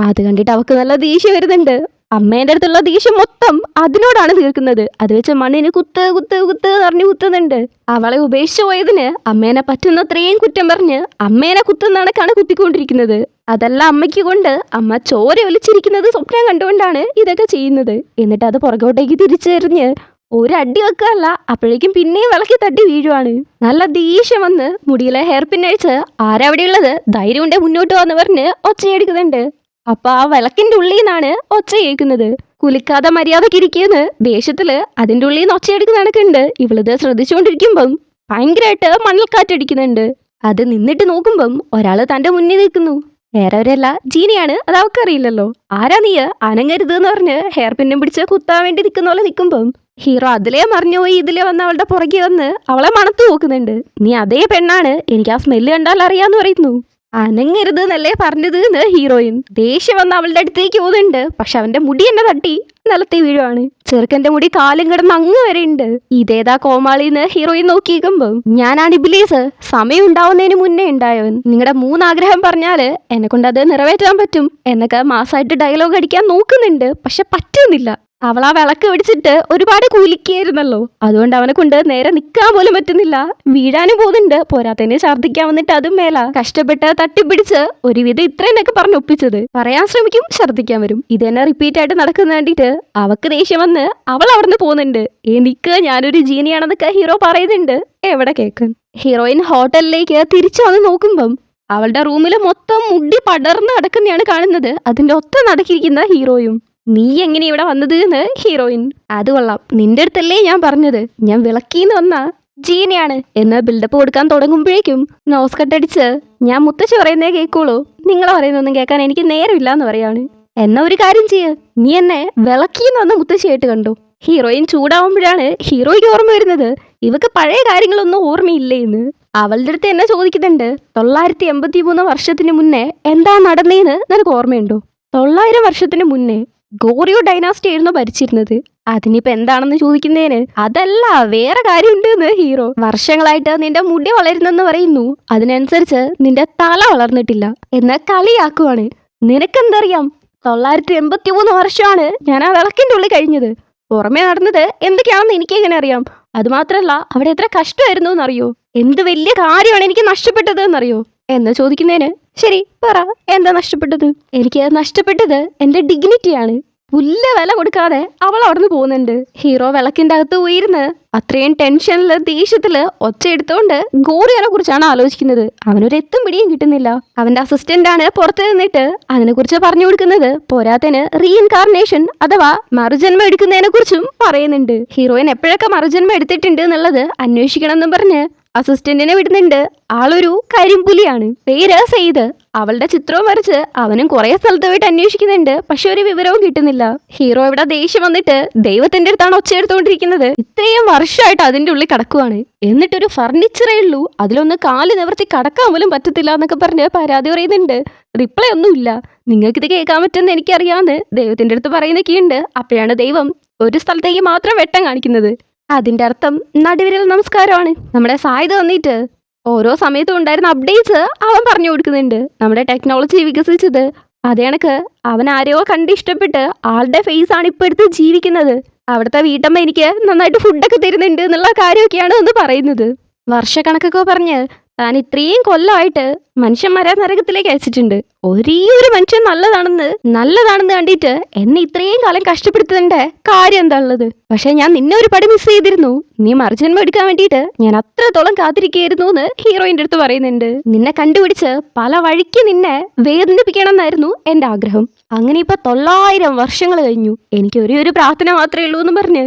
അത് കണ്ടിട്ട് അവക്ക് നല്ല ദേഷ്യം വരുന്നുണ്ട്. അമ്മേന്റെ അടുത്തുള്ള ദേഷ്യം മൊത്തം അതിനോടാണ് തീർക്കുന്നത്. അത് വെച്ച് മണ്ണിന് കുത്ത് കുത്ത് കുത്ത് പറഞ്ഞ് കുത്തുന്നുണ്ട്. അവളെ ഉപേക്ഷിച്ചു പോയതിന് അമ്മേനെ പറ്റുന്നത്രയും കുറ്റം പറഞ്ഞ് അമ്മേനെ കുത്തുന്നണക്കാണ് കുത്തിക്കൊണ്ടിരിക്കുന്നത്. അതല്ല അമ്മയ്ക്ക് കൊണ്ട് അമ്മ ചോര ഒലിച്ചിരിക്കുന്നത് സ്വപ്നം കണ്ടുകൊണ്ടാണ് ഇതൊക്കെ ചെയ്യുന്നത്. എന്നിട്ട് അത് പുറകോട്ടേക്ക് തിരിച്ചെറിഞ്ഞ് ഒരടി വെക്കല്ല, അപ്പോഴേക്കും പിന്നെയും വിളക്കി തട്ടി വീഴുവാണ്. നല്ല ദേഷ്യം വന്ന് മുടിയിലെ ഹെയർ പിന്നഴിച്ച് ആരവിടെയുള്ളത്, ധൈര്യം ഉണ്ടേ മുന്നോട്ട് വന്ന് പറഞ്ഞ് ഒച്ചയെടുക്കുന്നുണ്ട്. അപ്പൊ ആ വിളക്കിന്റെ ഉള്ളിൽ നിന്നാണ് ഒച്ച കേൾക്കുന്നത്. കുലിക്കാതെ മര്യാദക്ക് ഇരിക്കുന്ന ദേഷ്യത്തില് അതിന്റെ ഉള്ളിൽ നിന്ന് ഒച്ചയെടുക്കുന്ന കണക്കുണ്ട്. ഇവളിത് ശ്രദ്ധിച്ചുകൊണ്ടിരിക്കുമ്പം ഭയങ്കരമായിട്ട് മണൽക്കാറ്റടിക്കുന്നുണ്ട്. അത് നിന്നിട്ട് നോക്കുമ്പം ഒരാള് തന്റെ മുന്നിൽ നിൽക്കുന്നു. വേറെവരല്ല, ജീനിയാണ്. അത് അവൾക്കറിയില്ലല്ലോ. ആരാ നീ, അനങ്ങരുത് എന്ന് പറഞ്ഞ് ഹെയർ പിന്നും പിടിച്ച് കുത്താൻ വേണ്ടി നിൽക്കുന്ന പോലെ നിൽക്കുമ്പം ഹീറോ അതിലേ മറിഞ്ഞുപോയി ഇതിലേ വന്ന് അവളുടെ പുറകെ വന്ന് അവളെ മണത്തു നോക്കുന്നുണ്ട്. നീ അതേ പെണ്ണാണ്, എനിക്ക് ആ സ്മെല്ല് കണ്ടാൽ അറിയാന്ന് പറയുന്നു. അനങ്ങരുത് എന്നല്ലേ പറഞ്ഞത് എന്ന് ഹീറോയിൻ. ദേഷ്യം വന്ന് അവളുടെ അടുത്തേക്ക് പോകുന്നുണ്ട്. പക്ഷെ അവന്റെ മുടി എന്നെ തട്ടി നിലത്തെ വീഴുവാണ്. ചെറുക്കന്റെ മുടി കാലും കിടന്ന് അങ്ങ് വരെ ഉണ്ട്. ഇതേതാ കോമാളിന്ന് ഹീറോയിൻ നോക്കിയേക്കുമ്പോ ഞാനാണ് ഇബിലീസ്, സമയം ഉണ്ടാവുന്നതിന് മുന്നേ ഉണ്ടായവൻ. നിങ്ങളുടെ 3 ആഗ്രഹം പറഞ്ഞാല് എന്നെ കൊണ്ട് അത് നിറവേറ്റാൻ പറ്റും എന്നൊക്കെ മാസമായിട്ട് ഡയലോഗ് അടിക്കാൻ നോക്കുന്നുണ്ട്. പക്ഷെ പറ്റുന്നില്ല. അവൾ ആ വിളക്ക് പിടിച്ചിട്ട് ഒരുപാട് കുലിക്കായിരുന്നല്ലോ. അതുകൊണ്ട് അവനെ കൊണ്ട് നേരെ നിൽക്കാൻ പോലും പറ്റുന്നില്ല. വീഴാനും പോകുന്നുണ്ട്. പോരാത്തതിന് ഛർദ്ദിക്കാൻ വന്നിട്ട് അതും മേല കഷ്ടപ്പെട്ട് തട്ടിപ്പിടിച്ച് ഒരുവിധം ഇത്രയെന്നൊക്കെ പറഞ്ഞ് ഒപ്പിച്ചത്. പറയാൻ ശ്രമിക്കും, ഛർദ്ദിക്കാൻ വരും. ഇത് തന്നെ റിപ്പീറ്റ് ആയിട്ട് നടക്കുന്ന വേണ്ടിയിട്ട് അവക്ക് ദേഷ്യം വന്ന് അവൾ അവിടുന്ന് പോകുന്നുണ്ട്. എനിക്ക് ഞാനൊരു ജീനിയാണെന്നൊക്കെ ഹീറോ പറയുന്നുണ്ട്. എവിടെ കേൾക്കാൻ. ഹീറോയിൻ ഹോട്ടലിലേക്ക് തിരിച്ചു വന്ന് നോക്കുമ്പം അവളുടെ റൂമിൽ മൊത്തം മുടി പടർന്ന് നടക്കുന്നതാണ് കാണുന്നത്. അതിന്റെ ഒത്ത നടക്കിയിരിക്കുന്ന ഹീറോയും. നീ എങ്ങനെ ഇവിടെ വന്നത് എന്ന് ഹീറോയിൻ. അത് കൊള്ളാം, നിന്റെ അടുത്തല്ലേ ഞാൻ പറഞ്ഞത് ഞാൻ വിളക്കീന്ന് വന്ന ജീനിയാണ് എന്ന് ബിൽഡപ്പ് കൊടുക്കാൻ തുടങ്ങുമ്പോഴേക്കും നോസ് കട്ടടിച്ച് ഞാൻ മുത്തശ്ശി പറയുന്നേ കേൾക്കുള്ളൂ, നിങ്ങൾ പറയുന്നൊന്നും കേൾക്കാൻ എനിക്ക് നേരമില്ല എന്ന് പറയാണ്. എന്നാ ഒരു കാര്യം ചെയ്യ്, നീ എന്നെ വിളക്കീന്ന് വന്ന മുത്തശ്ശിയായിട്ട് കണ്ടു. ഹീറോയിൻ ചൂടാവുമ്പോഴാണ് ഹീറോയ്ക്ക് ഓർമ്മ വരുന്നത് ഇവക്ക് പഴയ കാര്യങ്ങളൊന്നും ഓർമ്മയില്ലേ എന്ന്. അവളുടെ അടുത്ത് എന്നെ ചോദിക്കുന്നുണ്ട്, 983 വർഷത്തിന് മുന്നേ എന്താ നടന്നേന്ന് നിനക്ക് ഓർമ്മയുണ്ടോ? 900 വർഷത്തിന് മുന്നേ ഗോറിയോ ഡൈനാസ്റ്റി ആയിരുന്നു ഭരിച്ചിരുന്നത്. അതിനിപ്പോ എന്താണെന്ന് ചോദിക്കുന്നതിന് അതല്ല വേറെ കാര്യമുണ്ട് എന്ന് ഹീറോ. വർഷങ്ങളായിട്ട് നിന്റെ മുടി വളരുന്നെന്ന് പറയുന്നു, അതിനനുസരിച്ച് നിന്റെ തല വളർന്നിട്ടില്ല എന്ന് കളിയാക്കുവാണ്. നിനക്കെന്തറിയാം, 983 വർഷമാണ് ഞാൻ ആ വിളക്കിന്റെ ഉള്ളിൽ കഴിഞ്ഞത്. പുറമേ നടന്നത് എന്തൊക്കെയാണെന്ന് എനിക്ക് എങ്ങനെ അറിയാം? അതുമാത്രല്ല അവിടെ എത്ര കഷ്ടമായിരുന്നു എന്നറിയോ? എന്ത് വലിയ കാര്യമാണ് എനിക്ക് നഷ്ടപ്പെട്ടത് എന്നറിയോ എന്ന് ചോദിക്കുന്നതിന് ശരി പറ, എന്താ നഷ്ടപ്പെട്ടത്? എനിക്ക് നഷ്ടപ്പെട്ടത് എന്റെ ഡിഗ്നിറ്റിയാണ്. പുല്ല് വില കൊടുക്കാതെ അവൾ അവിടുന്ന് പോകുന്നുണ്ട്. ഹീറോ വിളക്കിന്റെ അകത്ത് പോയിരുന്ന് അത്രയും ടെൻഷനില് ദേഷ്യത്തില് ഒച്ച എടുത്തോണ്ട് ഗോറിയനെ കുറിച്ചാണ് ആലോചിക്കുന്നത്. അവനൊരു എത്തും പിടിയും കിട്ടുന്നില്ല. അവന്റെ അസിസ്റ്റന്റ് ആണ് പുറത്ത് നിന്നിട്ട് അതിനെ കുറിച്ച് പറഞ്ഞു കൊടുക്കുന്നത്. പോരാത്തന് റീഇൻകാർണേഷൻ അഥവാ മറുജന്മം എടുക്കുന്നതിനെ കുറിച്ചും പറയുന്നുണ്ട്. ഹീറോയിൻ എപ്പോഴൊക്കെ മറുജന്മം എടുത്തിട്ടുണ്ട് എന്നുള്ളത് അന്വേഷിക്കണം എന്നും പറഞ്ഞ് അസിസ്റ്റന്റിനെ വിടുന്നുണ്ട്. ആളൊരു കരിമ്പുലിയാണ്, പേര് സെയ്ദ്. അവളുടെ ചിത്രവും വരച്ച് അവനും കുറെ സ്ഥലത്ത് പോയിട്ട് അന്വേഷിക്കുന്നുണ്ട്. പക്ഷെ ഒരു വിവരവും കിട്ടുന്നില്ല. ഹീറോ ഇവിടെ ദേഷ്യം വന്നിട്ട് ദൈവത്തിന്റെ അടുത്താണ് ഒച്ചയെടുത്തോണ്ടിരിക്കുന്നത്. ഇത്രയും വർഷമായിട്ട് അതിന്റെ ഉള്ളിൽ കിടക്കുവാണ്, എന്നിട്ടൊരു ഫർണിച്ചറേ ഉള്ളൂ, അതിലൊന്ന് കാല് നിവർത്തി കടക്കാൻ പോലും പറ്റത്തില്ല എന്നൊക്കെ പറഞ്ഞ് പരാതി പറയുന്നുണ്ട്. റിപ്ലൈ ഒന്നുമില്ല. നിങ്ങൾക്കിത് കേൾക്കാൻ പറ്റുമെന്ന് എനിക്കറിയാമെന്ന് ദൈവത്തിന്റെ അടുത്ത് പറയുന്നൊക്കെയുണ്ട്. അപ്പോഴാണ് ദൈവം ഒരു സ്ഥലത്തേക്ക് മാത്രം വെട്ടം കാണിക്കുന്നത്. അതിന്റെ അർത്ഥം നടുവിരൽ നമസ്കാരമാണ്. നമ്മുടെ സായുധ വന്നിട്ട് ഓരോ സമയത്തും ഉണ്ടായിരുന്ന അപ്ഡേറ്റ്സ് അവൻ പറഞ്ഞു കൊടുക്കുന്നുണ്ട്. നമ്മുടെ ടെക്നോളജി വികസിച്ചത് അതേ കണക്ക് അവൻ ആരെയോ കണ്ട് ഇഷ്ടപ്പെട്ട് ആളുടെ ഫേസ് ആണ് ഇപ്പൊ എടുത്ത് ജീവിക്കുന്നത്. അവിടുത്തെ വീട്ടമ്മ എനിക്ക് നന്നായിട്ട് ഫുഡൊക്കെ തരുന്നുണ്ട് എന്നുള്ള കാര്യമൊക്കെയാണ് ഒന്ന് പറയുന്നത്. വർഷക്കണക്കൊക്കെ പറഞ്ഞ് താൻ ഇത്രയും കൊല്ലമായിട്ട് മനുഷ്യന്മാരെ നരകത്തിലേക്ക് അയച്ചിട്ടുണ്ട്. ഒരേ ഒരു മനുഷ്യൻ നല്ലതാണെന്ന് കണ്ടിട്ട് എന്നെ ഇത്രയും കാലം കഷ്ടപ്പെടുത്തുന്നതിന്റെ കാര്യം എന്താ ഉള്ളത്? പക്ഷെ ഞാൻ നിന്നെ ഒരു പടി മിസ് ചെയ്തിരുന്നു. നീ മറുജന്മം എടുക്കാൻ വേണ്ടിയിട്ട് ഞാൻ അത്രത്തോളം കാത്തിരിക്കുകയായിരുന്നു എന്ന് ഹീറോയിന്റെ അടുത്ത് പറയുന്നുണ്ട്. നിന്നെ കണ്ടുപിടിച്ച് പല വഴിക്ക് നിന്നെ വേദനിപ്പിക്കണം എന്നായിരുന്നു എന്റെ ആഗ്രഹം. അങ്ങനെ ഇപ്പൊ 900 വർഷങ്ങൾ കഴിഞ്ഞു. എനിക്ക് ഒരേ ഒരു പ്രാർത്ഥന മാത്രമേ ഉള്ളൂ എന്ന് പറഞ്ഞ്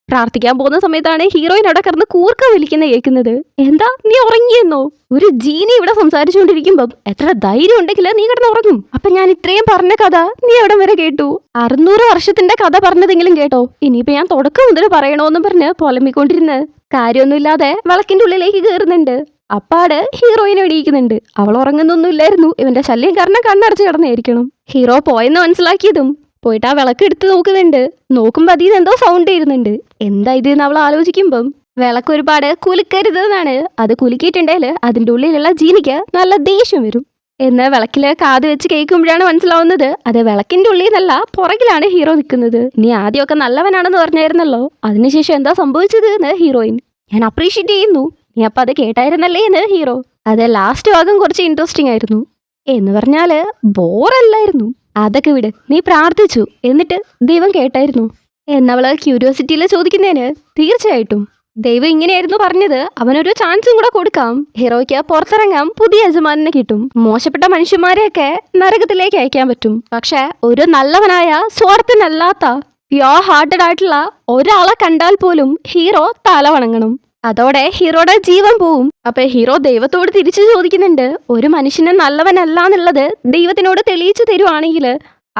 പ്രാർത്ഥിക്കാൻ പോകുന്ന സമയത്താണ് ഹീറോയിൻ അവിടെ കിടന്ന് കൂർക്ക വലിക്കുന്ന കേൾക്കുന്നത്. എന്താ, നീ ഉറങ്ങിയെന്നോ? ഒരു ജീനി ഇവിടെ സംസാരിച്ചുകൊണ്ടിരിക്കുമ്പം എത്ര ധൈര്യം ഉണ്ടെങ്കിൽ നീ കിടന്ന് ഉറങ്ങും. അപ്പൊ ഞാൻ ഇത്രയും പറഞ്ഞ കഥ നീ എവിടം വരെ കേട്ടു? 600 വർഷത്തിന്റെ കഥ പറഞ്ഞതെങ്കിലും കേട്ടോ? ഇനിയിപ്പോ ഞാൻ തുടക്കം മുതൽ പറയണോന്നും പറഞ്ഞ് പൊലമ്പിക്കൊണ്ടിരുന്ന് കാര്യമൊന്നുമില്ലാതെ വിളക്കിന്റെ ഉള്ളിലേക്ക് കയറുന്നുണ്ട്. അപ്പാട് ഹീറോയിനെ വെടിയിക്കുന്നുണ്ട്. അവൾ ഉറങ്ങുന്നൊന്നുമില്ലായിരുന്നു. ഇവന്റെ ശല്യം കാരണം കണ്ണടച്ച് കിടന്നായിരിക്കണം. ഹീറോ പോയെന്ന് മനസ്സിലാക്കിയതും പോയിട്ട് ആ വിളക്ക് എടുത്ത് നോക്കുന്നുണ്ട്. നോക്കുമ്പോ അതിൽ എന്തോ സൗണ്ട് ചെയ്യുന്നുണ്ട്. എന്താ ഇത് എന്ന് അവൾ ആലോചിക്കുമ്പം വിളക്ക് ഒരുപാട് കുലുക്കരുത് എന്നാണ്. അത് കുലുക്കിയിട്ടുണ്ടെങ്കിൽ അതിന്റെ ഉള്ളിലുള്ള ജീനിക്ക് നല്ല ദേഷ്യം വരും എന്ന് വിളക്കില് കാത് വെച്ച് കേൾക്കുമ്പോഴാണ് മനസ്സിലാവുന്നത് അത് വിളക്കിന്റെ ഉള്ളിൽ നിന്നല്ല, പുറകിലാണ് ഹീറോ നിൽക്കുന്നത്. നീ ആദ്യമൊക്കെ നല്ലവനാണെന്ന് പറഞ്ഞായിരുന്നല്ലോ, അതിനുശേഷം എന്താ സംഭവിച്ചത് എന്ന് ഹീറോയിൻ. ഞാൻ അപ്രീഷിയേറ്റ് ചെയ്യുന്നു. നീ അപ്പൊ അത് കേട്ടായിരുന്നല്ലേ എന്ന് ഹീറോ. അത് ലാസ്റ്റ് ഭാഗം കുറച്ച് ഇൻട്രസ്റ്റിംഗ് ആയിരുന്നു. എന്ന് പറഞ്ഞാല് ബോറല്ലായിരുന്നു. അതൊക്കെ വിട്, നീ പ്രാർത്ഥിച്ചു, എന്നിട്ട് ദൈവം കേട്ടായിരുന്നു എന്നവള് ക്യൂരിയോസിറ്റിയിൽ ചോദിക്കുന്നതിന് തീർച്ചയായിട്ടും ദൈവം ഇങ്ങനെയായിരുന്നു പറഞ്ഞത്. അവനൊരു ചാൻസും കൂടെ കൊടുക്കാം. ഹീറോയ്ക്ക് പുറത്തിറങ്ങാം, പുതിയ യജമാനെ കിട്ടും, മോശപ്പെട്ട മനുഷ്യന്മാരെയൊക്കെ നരകത്തിലേക്ക് അയക്കാൻ പറ്റും. പക്ഷെ ഒരു നല്ലവനായ സ്വാർത്ഥനല്ലാത്ത പ്യോർ ഹാർട്ടഡ് ആയിട്ടുള്ള ഒരാളെ കണ്ടാൽ പോലും ഹീറോ തല വണങ്ങണം. അതോടെ ഹീറോയുടെ ജീവൻ പോവും. അപ്പൊ ഹീറോ ദൈവത്തോട് തിരിച്ചു ചോദിക്കുന്നുണ്ട്, ഒരു മനുഷ്യന് നല്ലവനല്ല എന്നുള്ളത് ദൈവത്തിനോട് തെളിയിച്ചു തരുവാണെങ്കിൽ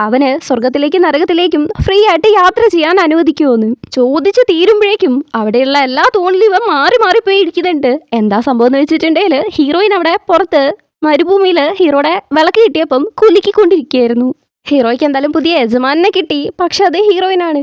അവന് സ്വർഗത്തിലേക്കും നരകത്തിലേക്കും ഫ്രീ ആയിട്ട് യാത്ര ചെയ്യാൻ അനുവദിക്കുമോന്ന് ചോദിച്ചു തീരുമ്പോഴേക്കും അവിടെയുള്ള എല്ലാ തൂണിലും ഇവ മാറിപ്പോയി ഇരിക്കുന്നുണ്ട്. എന്താ സംഭവം എന്ന് വെച്ചിട്ടുണ്ടെങ്കിൽ ഹീറോയിൻ അവിടെ പുറത്ത് മരുഭൂമിയിൽ ഹീറോയുടെ വിളക്ക് കിട്ടിയപ്പം കുലുക്കിക്കൊണ്ടിരിക്കുകയായിരുന്നു. ഹീറോയ്ക്ക് എന്തായാലും പുതിയ യജമാനെ കിട്ടി. പക്ഷെ അത് ഹീറോയിനാണ്.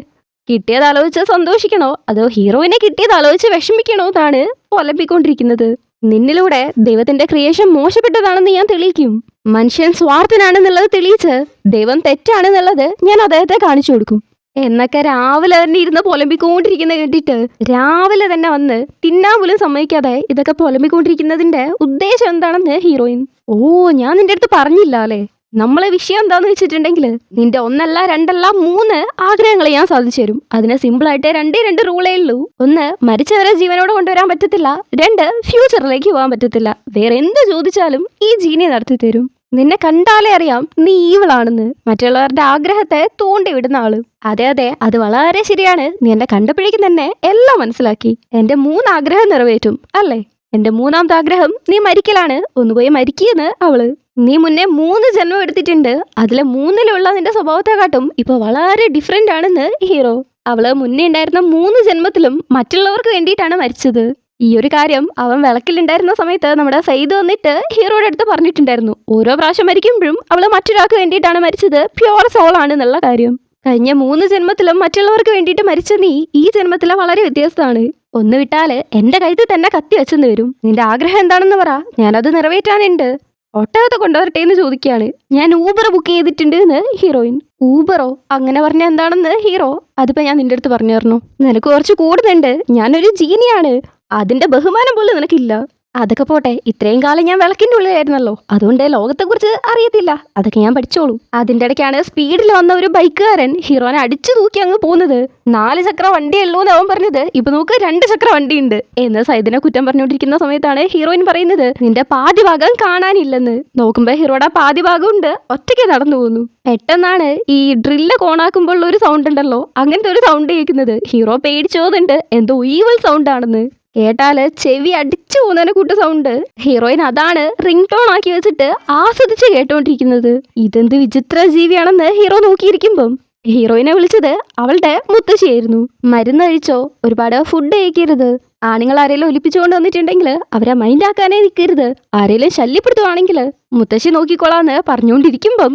കിട്ടിയത് ആലോചിച്ച് സന്തോഷിക്കണോ അതോ ഹീറോയിനെ കിട്ടിയത് ആലോചിച്ച് വിഷമിക്കണോ എന്നാണ് പൊലപ്പിക്കൊണ്ടിരിക്കുന്നത്. നിന്നിലൂടെ ദൈവത്തിന്റെ ക്രിയേഷൻ മോശപ്പെട്ടതാണെന്ന് ഞാൻ തെളിയിക്കും. മനുഷ്യൻ സ്വാർത്ഥനാണെന്നുള്ളത് തെളിയിച്ച് ദൈവം തെറ്റാണെന്നുള്ളത് ഞാൻ അദ്ദേഹത്തെ കാണിച്ചു കൊടുക്കും എന്നൊക്കെ രാവിലെ തന്നെ ഇരുന്ന് പൊലമ്പിക്കൊണ്ടിരിക്കുന്ന കേട്ടിട്ട് രാവിലെ തന്നെ വന്ന് തിന്നാൻ പോലും സമ്മതിക്കാതെ ഇതൊക്കെ പൊലമ്പിക്കൊണ്ടിരിക്കുന്നതിന്റെ ഉദ്ദേശം എന്താണെന്ന് ഹീറോയിൻ. ഓ, ഞാൻ നിന്റെ അടുത്ത് പറഞ്ഞില്ല അല്ലേ? നമ്മളെ വിഷയം എന്താന്ന് വെച്ചിട്ടുണ്ടെങ്കിൽ നിന്റെ 1 അല്ല 2 അല്ല 3 ആഗ്രഹങ്ങൾ ഞാൻ സാധിച്ചു തരും. അതിന് സിമ്പിളായിട്ട് 2 റൂളേ ഉള്ളൂ. 1, മരിച്ചവരെ ജീവനോട് കൊണ്ടുവരാൻ പറ്റത്തില്ല. 2, ഫ്യൂച്ചറിലേക്ക് പോകാൻ പറ്റത്തില്ല. വേറെ എന്ത് ചോദിച്ചാലും ഈ ജീനി നടത്തി തരും. നിന്നെ കണ്ടാലേ അറിയാം നീ ഈവിളാണെന്ന്. മറ്റുള്ളവരുടെ ആഗ്രഹത്തെ തോണ്ടി വിടുന്ന ആള്. അതെ, അത് വളരെ ശരിയാണ്. നീ എന്നെ കണ്ടപ്പോഴേക്കും തന്നെ എല്ലാം മനസ്സിലാക്കി. എന്റെ 3 ആഗ്രഹം നിറവേറ്റും അല്ലേ? എന്റെ 3ാമത്തെ ആഗ്രഹം നീ മരിക്കലാണ്. ഒന്ന് പോയി മരിക്കിയെന്ന് അവള്. നീ മുന്നേ 3 ജന്മം എടുത്തിട്ടുണ്ട്. അതിലെ 3ലുള്ള നിന്റെ സ്വഭാവത്തെക്കാട്ടും ഇപ്പൊ വളരെ ഡിഫറെന്റ് ആണെന്ന് ഹീറോ. അവള് മുന്നേ ഉണ്ടായിരുന്ന 3 ജന്മത്തിലും മറ്റുള്ളവർക്ക് വേണ്ടിയിട്ടാണ് മരിച്ചത്. ഈ ഒരു കാര്യം അവൻ വിളക്കിലുണ്ടായിരുന്ന സമയത്ത് നമ്മുടെ സൈദ് വന്നിട്ട് ഹീറോയുടെ അടുത്ത് പറഞ്ഞിട്ടുണ്ടായിരുന്നു. ഓരോ പ്രാവശ്യം മരിക്കുമ്പോഴും അവള് മറ്റൊരാൾക്ക് വേണ്ടിയിട്ടാണ് മരിച്ചത്, പ്യോർ സോൾ ആണെന്നുള്ള കാര്യം. കഴിഞ്ഞ 3 ജന്മത്തിലും മറ്റുള്ളവർക്ക് വേണ്ടിയിട്ട് മരിച്ച നീ ഈ ജന്മത്തിലെ വളരെ വ്യത്യസ്തമാണ്. ഒന്ന് വിട്ടാല് എന്റെ കഴുത്തിൽ തന്നെ കത്തി വെച്ചെന്ന് വരും. നിന്റെ ആഗ്രഹം എന്താണെന്ന് പറ, ഞാനത് നിറവേറ്റാനുണ്ട്. ഒട്ടകത്തെ കൊണ്ടുവരട്ടെ എന്ന് ചോദിക്കുകയാണ്. ഞാൻ ഊബർ ബുക്ക് ചെയ്തിട്ടുണ്ട് എന്ന് ഹീറോയിൻ. ഊബറോ? അങ്ങനെ പറഞ്ഞ എന്താണെന്ന് ഹീറോ. അതിപ്പോ ഞാൻ നിന്റെ അടുത്ത് പറഞ്ഞു തരണോ? നിനക്ക് കുറച്ച് കൂടുന്നുണ്ട്. ഞാനൊരു ജീനിയാണ്. അതിന്റെ ബഹുമാനം പോലും നിനക്കില്ല. അതൊക്കെ പോട്ടെ, ഇത്രയും കാലം ഞാൻ വിളക്കിന്റെ ഉള്ളിലായിരുന്നല്ലോ, അതുകൊണ്ട് ലോകത്തെക്കുറിച്ച് അറിയത്തില്ല. അതൊക്കെ ഞാൻ പഠിച്ചോളൂ. അതിന്റെ ഇടയ്ക്കാണ് സ്പീഡിൽ വന്ന ഒരു ബൈക്കുകാരൻ ഹീറോനെ അടിച്ചു തൂക്കി അങ്ങ് പോകുന്നത്. 4 ചക്ര വണ്ടിയല്ലോ എന്ന് അവൻ പറഞ്ഞത്. ഇപ്പൊ നോക്ക് 2 ചക്ര വണ്ടിയുണ്ട് എന്ന് സൈദിനെ കുറ്റം പറഞ്ഞുകൊണ്ടിരിക്കുന്ന സമയത്താണ് ഹീറോയിൻ പറയുന്നത്, നിന്റെ പാതി ഭാഗം കാണാനില്ലെന്ന്. നോക്കുമ്പോ ഹീറോയുടെ പാതി ഭാഗം ഉണ്ട്, ഒറ്റയ്ക്ക് നടന്നു പോകുന്നു. പെട്ടെന്നാണ് ഈ ഡ്രില്ല് കോണാക്കുമ്പോൾ ഒരു സൗണ്ട് ഉണ്ടല്ലോ, അങ്ങനത്തെ ഒരു സൗണ്ട് കേൾക്കുന്നത്. ഹീറോ പേടിച്ചോതുണ്ട്, എന്തോ ഈവൽ സൗണ്ട് ആണെന്ന്. കേട്ടാല് ചെവി അടിച്ചു പോകുന്നതിനെ കൂട്ട് സൗണ്ട്. ഹീറോയിൻ അതാണ് റിംഗ് ടോൺ ആക്കി വെച്ചിട്ട് ആസ്വദിച്ച് കേട്ടോണ്ടിരിക്കുന്നത്. ഇതെന്ത് വിചിത്ര ജീവിയാണെന്ന് ഹീറോ നോക്കിയിരിക്കുമ്പം ഹീറോയിനെ വിളിച്ചത് അവളുടെ മുത്തശ്ശിയായിരുന്നു. മരുന്ന് കഴിച്ചോ, ഒരുപാട് ഫുഡ് കഴിക്കരുത്, ആണുങ്ങൾ ആരെങ്കിലും ഒലിപ്പിച്ചുകൊണ്ട് വന്നിട്ടുണ്ടെങ്കിൽ അവരെ മൈൻഡ് ആക്കാനേ നിൽക്കരുത്, ആരെങ്കിലും ശല്യപ്പെടുത്തുവാണെങ്കിൽ മുത്തശ്ശി നോക്കിക്കോളാന്ന് പറഞ്ഞുകൊണ്ടിരിക്കുമ്പം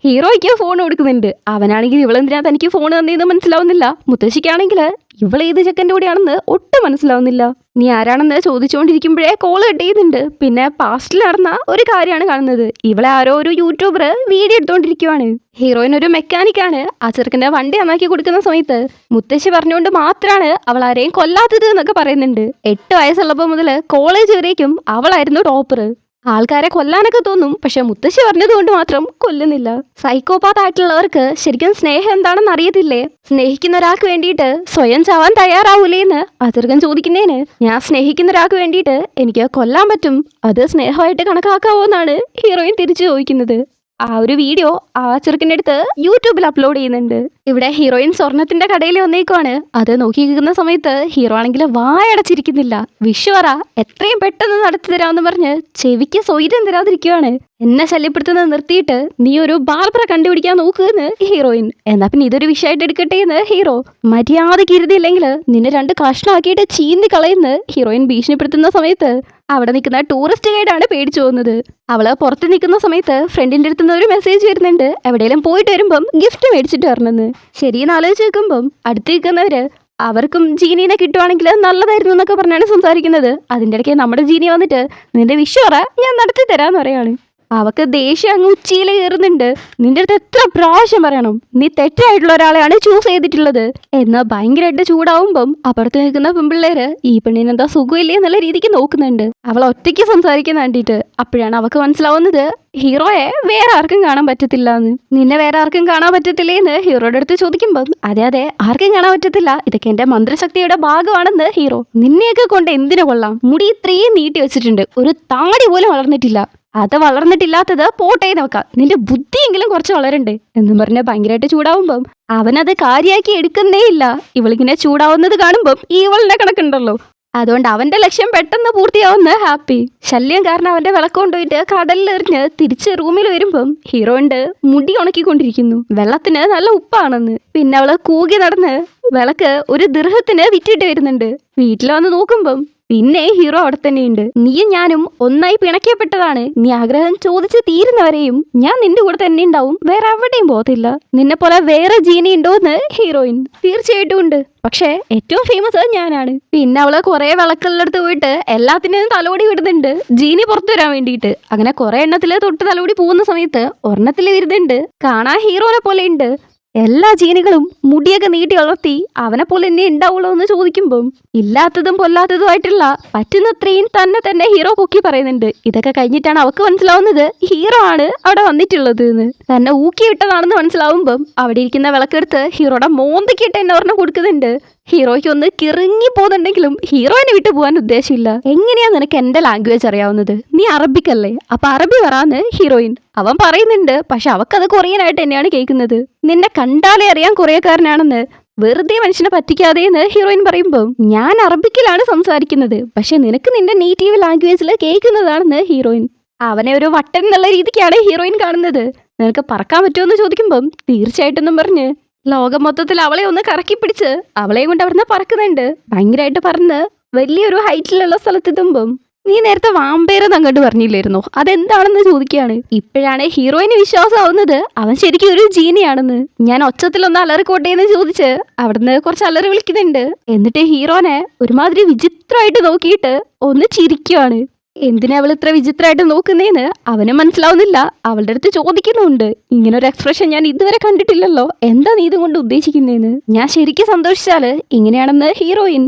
ഹീറോയ്ക്ക് ഫോൺ കൊടുക്കുന്നുണ്ട്. അവനാണെങ്കിൽ ഇവളെന്തിനാ തനിക്ക് ഫോൺ തന്നേന്ന് മനസ്സിലാവുന്നില്ല. മുത്തശ്ശിക്കാണെങ്കിൽ ഇവളേത് ചെക്കൻ്റെ കൂടെയാണെന്ന് ഒട്ടും മനസ്സിലാവുന്നില്ല. നീ ആരാണെന്ന് ചോദിച്ചുകൊണ്ടിരിക്കുമ്പോഴേ കോള് കട്ട് ചെയ്യുന്നുണ്ട്. പിന്നെ പാസ്റ്റിൽ നടന്ന ഒരു കാര്യമാണ് കാണുന്നത്. ഇവളെ ആരോ ഒരു യൂട്യൂബർ വീഡിയോ എടുത്തോണ്ടിരിക്കുവാണ്. ഹീറോയിൻ ഒരു മെക്കാനിക്കാണ്. ആ ചെറുക്കൻ്റെ വണ്ടി നന്നാക്കി കൊടുക്കുന്ന സമയത്ത് മുത്തശ്ശി പറഞ്ഞുകൊണ്ട് മാത്രമാണ് അവൾ ആരെയും കൊല്ലാത്തത് എന്നൊക്കെ പറയുന്നുണ്ട്. 8 വയസ്സുള്ളപ്പോൾ മുതൽ കോളേജ് വരേക്കും അവളായിരുന്നു ടോപ്പർ. ആൾക്കാരെ കൊല്ലാനൊക്കെ തോന്നും, പക്ഷെ മുത്തശ്ശി പറഞ്ഞതുകൊണ്ട് മാത്രം കൊല്ലുന്നില്ല. സൈക്കോപാത്ത് ആയിട്ടുള്ളവർക്ക് ശരിക്കും സ്നേഹം എന്താണെന്ന് അറിയത്തില്ലേ? സ്നേഹിക്കുന്ന ഒരാൾക്ക് വേണ്ടിയിട്ട് സ്വയം ചാവാൻ തയ്യാറാവൂലേന്ന് അചർഗൻ ചോദിക്കുന്നതിന്, ഞാൻ സ്നേഹിക്കുന്ന ഒരാൾക്ക് വേണ്ടിയിട്ട് എനിക്ക് കൊല്ലാൻ പറ്റും, അത് സ്നേഹമായിട്ട് കണക്കാക്കാവോ എന്നാണ് ഹീറോയിൻ തിരിച്ചു ചോദിക്കുന്നത്. ആ ഒരു വീഡിയോ ആ ചെറുക്കൻ്റെ അടുത്ത് യൂട്യൂബിൽ അപ്ലോഡ് ചെയ്യുന്നുണ്ട്. ഇവിടെ ഹീറോയിൻ സ്വർണത്തിന്റെ കടയിൽ വന്നേക്കുവാണ്. അത് നോക്കി നിൽക്കുന്ന സമയത്ത് ഹീറോ ആണെങ്കിൽ വായടച്ചിരിക്കുന്നില്ല. വിശ്വറ എത്രയും പെട്ടെന്ന് നടത്തി തരാമെന്ന് പറഞ്ഞ് ചെവിക്ക് സ്വൈര്യം തരാതിരിക്കുവാണ്. എന്നെ ശല്യപ്പെടുത്തുന്നത് നിർത്തിയിട്ട് നീ ഒരു ബാർബറെ കണ്ടുപിടിക്കാൻ നോക്കുമെന്ന് ഹീറോയിൻ. എന്നാ പിന്നെ ഇതൊരു വിഷയമായിട്ട് എടുക്കട്ടെ എന്ന് ഹീറോ. മര്യാദയ്ക്ക് ഇരുതിയില്ലെങ്കിൽ നിന്നെ 2 കഷ്ണമാക്കിയിട്ട് ചീന്തി കളയുന്ന ഹീറോയിൻ ഭീഷണിപ്പെടുത്തുന്ന സമയത്ത് അവിടെ നിൽക്കുന്ന ടൂറിസ്റ്റ് ഗൈഡാണ് പേടിച്ചു പോകുന്നത്. അവള് പുറത്ത് നിൽക്കുന്ന സമയത്ത് ഫ്രണ്ടിന്റെ അടുത്ത് നിന്ന് ഒരു മെസ്സേജ് വരുന്നുണ്ട്, എവിടെയെങ്കിലും പോയിട്ട് വരുമ്പം ഗിഫ്റ്റ് മേടിച്ചിട്ട് വരണമെന്ന്. ശരിയെന്ന് ആലോചിച്ച് വെക്കുമ്പം അടുത്ത് നിൽക്കുന്നവര് അവർക്കും ജീനീനെ കിട്ടുവാണെങ്കിൽ നല്ലതായിരുന്നു എന്നൊക്കെ പറഞ്ഞാണ് സംസാരിക്കുന്നത്. അതിൻ്റെ ഇടയ്ക്ക് നമ്മുടെ ജീനി വന്നിട്ട് നിന്റെ വിശ്വറ ഞാൻ നടത്തി തരാന്ന് പറയാണ്. അവക്ക് ദേഷ്യം അങ്ങ് ഉച്ചിയിൽ കയറുന്നുണ്ട്. നിന്റെ അടുത്ത് എത്ര പ്രാവശ്യം പറയണം, നീ തെറ്റായിട്ടുള്ള ഒരാളെയാണ് ചൂസ് ചെയ്തിട്ടുള്ളത് എന്ന് ഭയങ്കരമായിട്ട് ചൂടാവുമ്പം അപ്പുറത്ത് നിൽക്കുന്ന പെൺപിള്ളേര് ഈ പെണ്ണിന് എന്താ സുഖമില്ലേ എന്നുള്ള രീതിക്ക് നോക്കുന്നുണ്ട്. അവൾ ഒറ്റയ്ക്ക് സംസാരിക്കുന്ന കണ്ടിട്ട് അപ്പോഴാണ് അവക്ക് മനസ്സിലാവുന്നത് ഹീറോയെ വേറെ ആർക്കും കാണാൻ പറ്റത്തില്ല എന്ന്. നിന്നെ വേറെ ആർക്കും കാണാൻ പറ്റത്തില്ലേ എന്ന് ഹീറോയുടെ അടുത്ത് ചോദിക്കുമ്പം അതെ ആർക്കും കാണാൻ പറ്റത്തില്ല, ഇതൊക്കെ എന്റെ മന്ത്രശക്തിയുടെ ഭാഗമാണെന്ന് ഹീറോ. നിന്നെയൊക്കെ കൊണ്ട് എന്തിനു കൊള്ളാം, മുടി ഇത്രയും നീട്ടി വെച്ചിട്ടുണ്ട്, ഒരു താടി പോലും വളർന്നിട്ടില്ല, അത് വളർന്നിട്ടില്ലാത്തത് പോട്ടേ നോക്കാം, നിന്റെ ബുദ്ധിയെങ്കിലും കുറച്ച് വളരണ്ടേ എന്നും പറഞ്ഞ് ഭയങ്കരമായിട്ട് ചൂടാവുമ്പം അവനത് കാര്യമാക്കി എടുക്കുന്നേ ഇല്ല. ഇവളിങ്ങനെ ചൂടാവുന്നത് കാണുമ്പം ഇവളുടെ കണക്കുണ്ടല്ലോ, അതുകൊണ്ട് അവന്റെ ലക്ഷ്യം പെട്ടെന്ന് പൂർത്തിയാവുന്ന ഹാപ്പി. ശല്യം കാരണം അവന്റെ വിളക്ക് കൊണ്ടുപോയിട്ട് കടലിൽ എറിഞ്ഞ് തിരിച്ച് റൂമിൽ വരുമ്പം ഹീറോയിന്റെ മുടി ഉണക്കിക്കൊണ്ടിരിക്കുന്നു. വെള്ളത്തിന് നല്ല ഉപ്പാണെന്ന്. പിന്നെ അവള് കൂകി നടന്ന് വിളക്ക് ഒരു ദിർഹത്തിന് വിറ്റിട്ട് വരുന്നുണ്ട്. വീട്ടിൽ വന്ന് നോക്കുമ്പം പിന്നെ ഹീറോ അവിടെ തന്നെയുണ്ട്. നീയും ഞാനും ഒന്നായി പിണക്കപ്പെട്ടതാണ്. നീ ആഗ്രഹം ചോദിച്ച് തീരുന്നവരെയും ഞാൻ നിന്റെ കൂടെ തന്നെ ഉണ്ടാവും, വേറെ എവിടെയും പോകത്തില്ല. നിന്നെ പോലെ വേറെ ജീനി ഉണ്ടോന്ന് ഹീറോയിൻ. തീർച്ചയായിട്ടും ഉണ്ട്, പക്ഷേ ഏറ്റവും ഫേമസ് ഞാനാണ്. പിന്നെ അവള് കുറെ വിളക്കുകളിലെടുത്ത് പോയിട്ട് എല്ലാത്തിനും തലോടി വിടുന്നുണ്ട് ജീനി പുറത്തു വരാൻ വേണ്ടിയിട്ട്. അങ്ങനെ കുറെ എണ്ണത്തില് തൊട്ട് തലോടി പോകുന്ന സമയത്ത് ഒരെണ്ണത്തില് വരുന്നുണ്ട്, കാണാൻ ഹീറോനെ പോലെ ഉണ്ട്. എല്ലാ ജീനികളും മുടിയൊക്കെ നീട്ടി വളർത്തി അവനെ പോലെ എന്നെ ഉണ്ടാവുള്ളൂ എന്ന് ചോദിക്കുമ്പം ഇല്ലാത്തതും പൊല്ലാത്തതുമായിട്ടുള്ള പറ്റുന്നത്രയും തന്നെ ഹീറോ പൊക്കി പറയുന്നുണ്ട്. ഇതൊക്കെ കഴിഞ്ഞിട്ടാണ് അവക്ക് മനസ്സിലാവുന്നത് ഹീറോ ആണ് അവിടെ വന്നിട്ടുള്ളത് എന്ന്. തന്നെ ഊക്കിയിട്ടതാണെന്ന് മനസ്സിലാവുമ്പം അവിടെ ഇരിക്കുന്ന വിളക്കെടുത്ത് ഹീറോയുടെ മോന്തക്കിട്ട് എന്നെ ഒരെണ്ണം കൊടുക്കുന്നുണ്ട്. ഹീറോയ്ക്ക് ഒന്ന് കിറങ്ങി പോകുന്നുണ്ടെങ്കിലും ഹീറോയിനെ വിട്ടു പോകാൻ ഉദ്ദേശമില്ല. എങ്ങനെയാ നിനക്ക് എന്റെ ലാംഗ്വേജ് അറിയാവുന്നത്? നീ അറബിക്കല്ലേ, അപ്പൊ അറബി പറയാന്ന് ഹീറോയിൻ. അവൻ പറയുന്നുണ്ട്, പക്ഷെ അവക്കത് കൊറിയനായിട്ട് തന്നെയാണ് കേൾക്കുന്നത്. നിന്നെ കണ്ടാലേ അറിയാൻ കൊറിയക്കാരനാണെന്ന്, വെറുതെ മനുഷ്യനെ പറ്റിക്കാതെയെന്ന് ഹീറോയിൻ പറയുമ്പോൾ ഞാൻ അറബിക്കിലാണ് സംസാരിക്കുന്നത്, പക്ഷെ നിനക്ക് നിന്റെ നേറ്റീവ് ലാംഗ്വേജിൽ കേൾക്കുന്നതാണെന്ന് ഹീറോയിൻ. അവനെ ഒരു വട്ടൻ എന്നുള്ള രീതിക്കാണ് ഹീറോയിൻ കാണുന്നത്. നിനക്ക് പറക്കാൻ പറ്റുമോ എന്ന് ചോദിക്കുമ്പം തീർച്ചയായിട്ടും പറഞ്ഞ് ലോകം മൊത്തത്തിൽ അവളെ ഒന്ന് കറക്കി പിടിച്ച് അവളെയും കൊണ്ട് അവിടുന്ന് പറക്കുന്നുണ്ട്. ഭയങ്കരമായിട്ട് പറന്ന് വലിയൊരു ഹൈറ്റിലുള്ള സ്ഥലത്തെത്തുമ്പം നീ നേരത്തെ വാമ്പേരെന്ന് അങ്ങോട്ട് പറഞ്ഞില്ലായിരുന്നോ, അതെന്താണെന്ന് ചോദിക്കുകയാണ്. ഇപ്പോഴാണ് ഹീറോയിന് വിശ്വാസമാവുന്നത് അവൻ ശരിക്കും ഒരു ജീനിയാണെന്ന്. ഞാൻ ഒച്ചത്തിലൊന്ന് അലറിക്കോട്ടെ എന്ന് ചോദിച്ച് അവിടുന്ന് കുറച്ച് അലറി വിളിക്കുന്നുണ്ട്. എന്നിട്ട് ഹീറോനെ ഒരുമാതിരി വിചിത്രമായിട്ട് നോക്കിയിട്ട് ഒന്ന് ചിരിക്കുവാണ്. എന്തിനാ അവൾ ഇത്ര വിചിത്രമായിട്ട് നോക്കുന്നേന്ന് അവനും മനസ്സിലാവുന്നില്ല. അവളുടെ അടുത്ത് ചോദിക്കുന്നുണ്ട്, ഇങ്ങനെ ഒരു എക്സ്പ്രഷൻ ഞാൻ ഇതുവരെ കണ്ടിട്ടില്ലല്ലോ, എന്താ നീ ഇതും കൊണ്ട് ഉദ്ദേശിക്കുന്നേന്ന്. ഞാൻ ശരിക്കും സന്തോഷിച്ചാല് ഇങ്ങനെയാണെന്ന് ഹീറോയിൻ.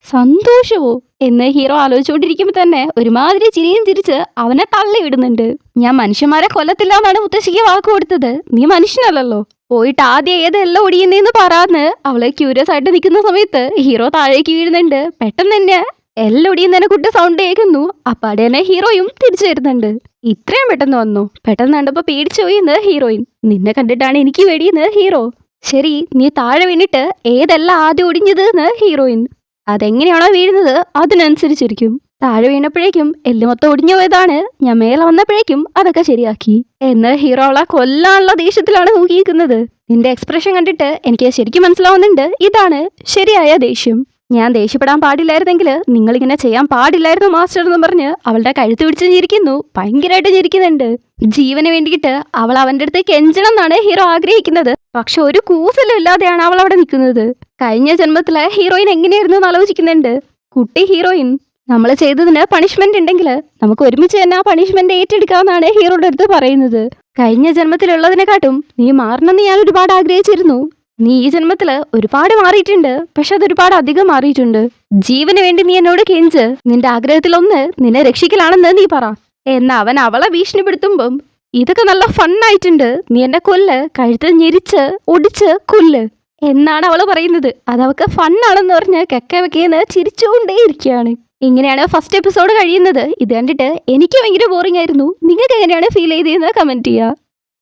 സന്തോഷവോ എന്ന് ഹീറോ ആലോചിച്ചുകൊണ്ടിരിക്കുമ്പോൾ തന്നെ ഒരുമാതിരി ചിരിയും തിരിച്ച് അവനെ തള്ളി വിടുന്നുണ്ട്. ഞാൻ മനുഷ്യന്മാരെ കൊല്ലത്തില്ല എന്നാണ് മുത്തശ്ശിക്ക് വാക്ക് കൊടുത്തത്, നീ മനുഷ്യനല്ലല്ലോ, പോയിട്ട് ആദ്യം ഏതെല്ലാം ഒടിയുന്നേന്ന് പറയാന്ന് അവളെ ക്യൂരിയസ് ആയിട്ട് നിൽക്കുന്ന സമയത്ത് ഹീറോ താഴേക്ക് വീഴുന്നുണ്ട്. പെട്ടെന്ന് തന്നെ എല്ലാം ഒടിയുന്നതിനെ കുട്ടി സൗണ്ട് കേൾക്കുന്നു. അപ്പാടെ തന്നെ ഹീറോയും തിരിച്ചു വരുന്നുണ്ട്. ഇത്രയും പെട്ടെന്ന് വന്നു, പെട്ടെന്ന് കണ്ടപ്പോ പേടിച്ചു പോയിന്ന് ഹീറോയിൻ. നിന്നെ കണ്ടിട്ടാണ് എനിക്ക് പേടിയെന്ന് ഹീറോ. ശരി, നീ താഴെ വീണിട്ട് ഏതെല്ലാം ആദ്യം ഒടിഞ്ഞത് എന്ന് ഹീറോയിൻ. അതെങ്ങനെയാണോ വീഴുന്നത് അതിനനുസരിച്ചിരിക്കും. താഴെ വീണപ്പോഴേക്കും എല്ല് മൊത്തം ഒടിഞ്ഞു പോയതാണ്, ഞാൻ മേലെ വന്നപ്പോഴേക്കും അതൊക്കെ ശരിയാക്കി എന്ന് ഹീറോ അവളെ കൊല്ലാനുള്ള ദേഷ്യത്തിലാണ് നോക്കിയിരിക്കുന്നത്. നിന്റെ എക്സ്പ്രഷൻ കണ്ടിട്ട് എനിക്ക് ശരിക്കും മനസ്സിലാവുന്നുണ്ട് ഇതാണ് ശരിയായ ദേഷ്യം. ഞാൻ ദേഷ്യപ്പെടാൻ പാടില്ലായിരുന്നെങ്കിൽ നിങ്ങളിങ്ങനെ ചെയ്യാൻ പാടില്ലായിരുന്നു മാസ്റ്റർ എന്ന് പറഞ്ഞ് അവളുടെ കഴുത്ത് പിടിച്ച് ഞെരിക്കുന്നു. ഭയങ്കരമായിട്ട് ഞെരിക്കുന്നുണ്ട്. ജീവന് വേണ്ടിയിട്ട് അവൾ അവൻ്റെ അടുത്ത് കെഞ്ചണം എന്നാണ് ഹീറോ ആഗ്രഹിക്കുന്നത്. പക്ഷെ ഒരു കൂസലും ഇല്ലാതെയാണ് അവൾ അവിടെ നിൽക്കുന്നത്. കഴിഞ്ഞ ജന്മത്തിലെ ഹീറോയിൻ എങ്ങനെയായിരുന്നു എന്ന് ആലോചിക്കുന്നുണ്ട്. കുട്ടി ഹീറോയിൻ, നമ്മൾ ചെയ്തതിന് പണിഷ്മെന്റ് ഉണ്ടെങ്കിൽ നമുക്ക് ഒരുമിച്ച് തന്നെ ആ പണിഷ്മെന്റ് ഏറ്റെടുക്കാമെന്നാണ് ഹീറോയുടെ അടുത്ത് പറയുന്നത്. കഴിഞ്ഞ ജന്മത്തിലുള്ളതിനെക്കാട്ടും നീ മാറണമെന്ന് ഞാൻ ഒരുപാട് ആഗ്രഹിച്ചിരുന്നു. നീ ഈ ജന്മത്തില് ഒരുപാട് മാറിയിട്ടുണ്ട്, പക്ഷെ അതൊരുപാട് അധികം മാറിയിട്ടുണ്ട്. ജീവന് വേണ്ടി നീ എന്നോട് കെഞ്ച്. നിന്റെ ആഗ്രഹത്തിലൊന്ന് നിന്നെ രക്ഷിക്കലാണെന്ന് നീ പറ. എന്ന് അവൻ അവളെ ഭീഷണിപ്പെടുത്തുമ്പം ഇതൊക്കെ നല്ല ഫണ്ണായിട്ടുണ്ട്, നീ എന്നെ കൊല്ല്, കഴുത്ത് ഞെരിച്ച് ഒടിച്ച് കൊല്ല് എന്നാണ് അവള് പറയുന്നത്. അതവൾക്ക് ഫണ്ണാണെന്ന് പറഞ്ഞ് കെക്കവെക്കേന്ന് ചിരിച്ചുകൊണ്ടേയിരിക്കുകയാണ്. ഇങ്ങനെയാണ് ഫസ്റ്റ് എപ്പിസോഡ് കഴിയുന്നത്. ഇത് കണ്ടിട്ട് എനിക്ക് ഭയങ്കര ബോറിംഗ് ആയിരുന്നു. നിങ്ങൾക്ക് എങ്ങനെയാണ് ഫീൽ ചെയ്തതെന്ന് കമന്റ് ചെയ്യുക.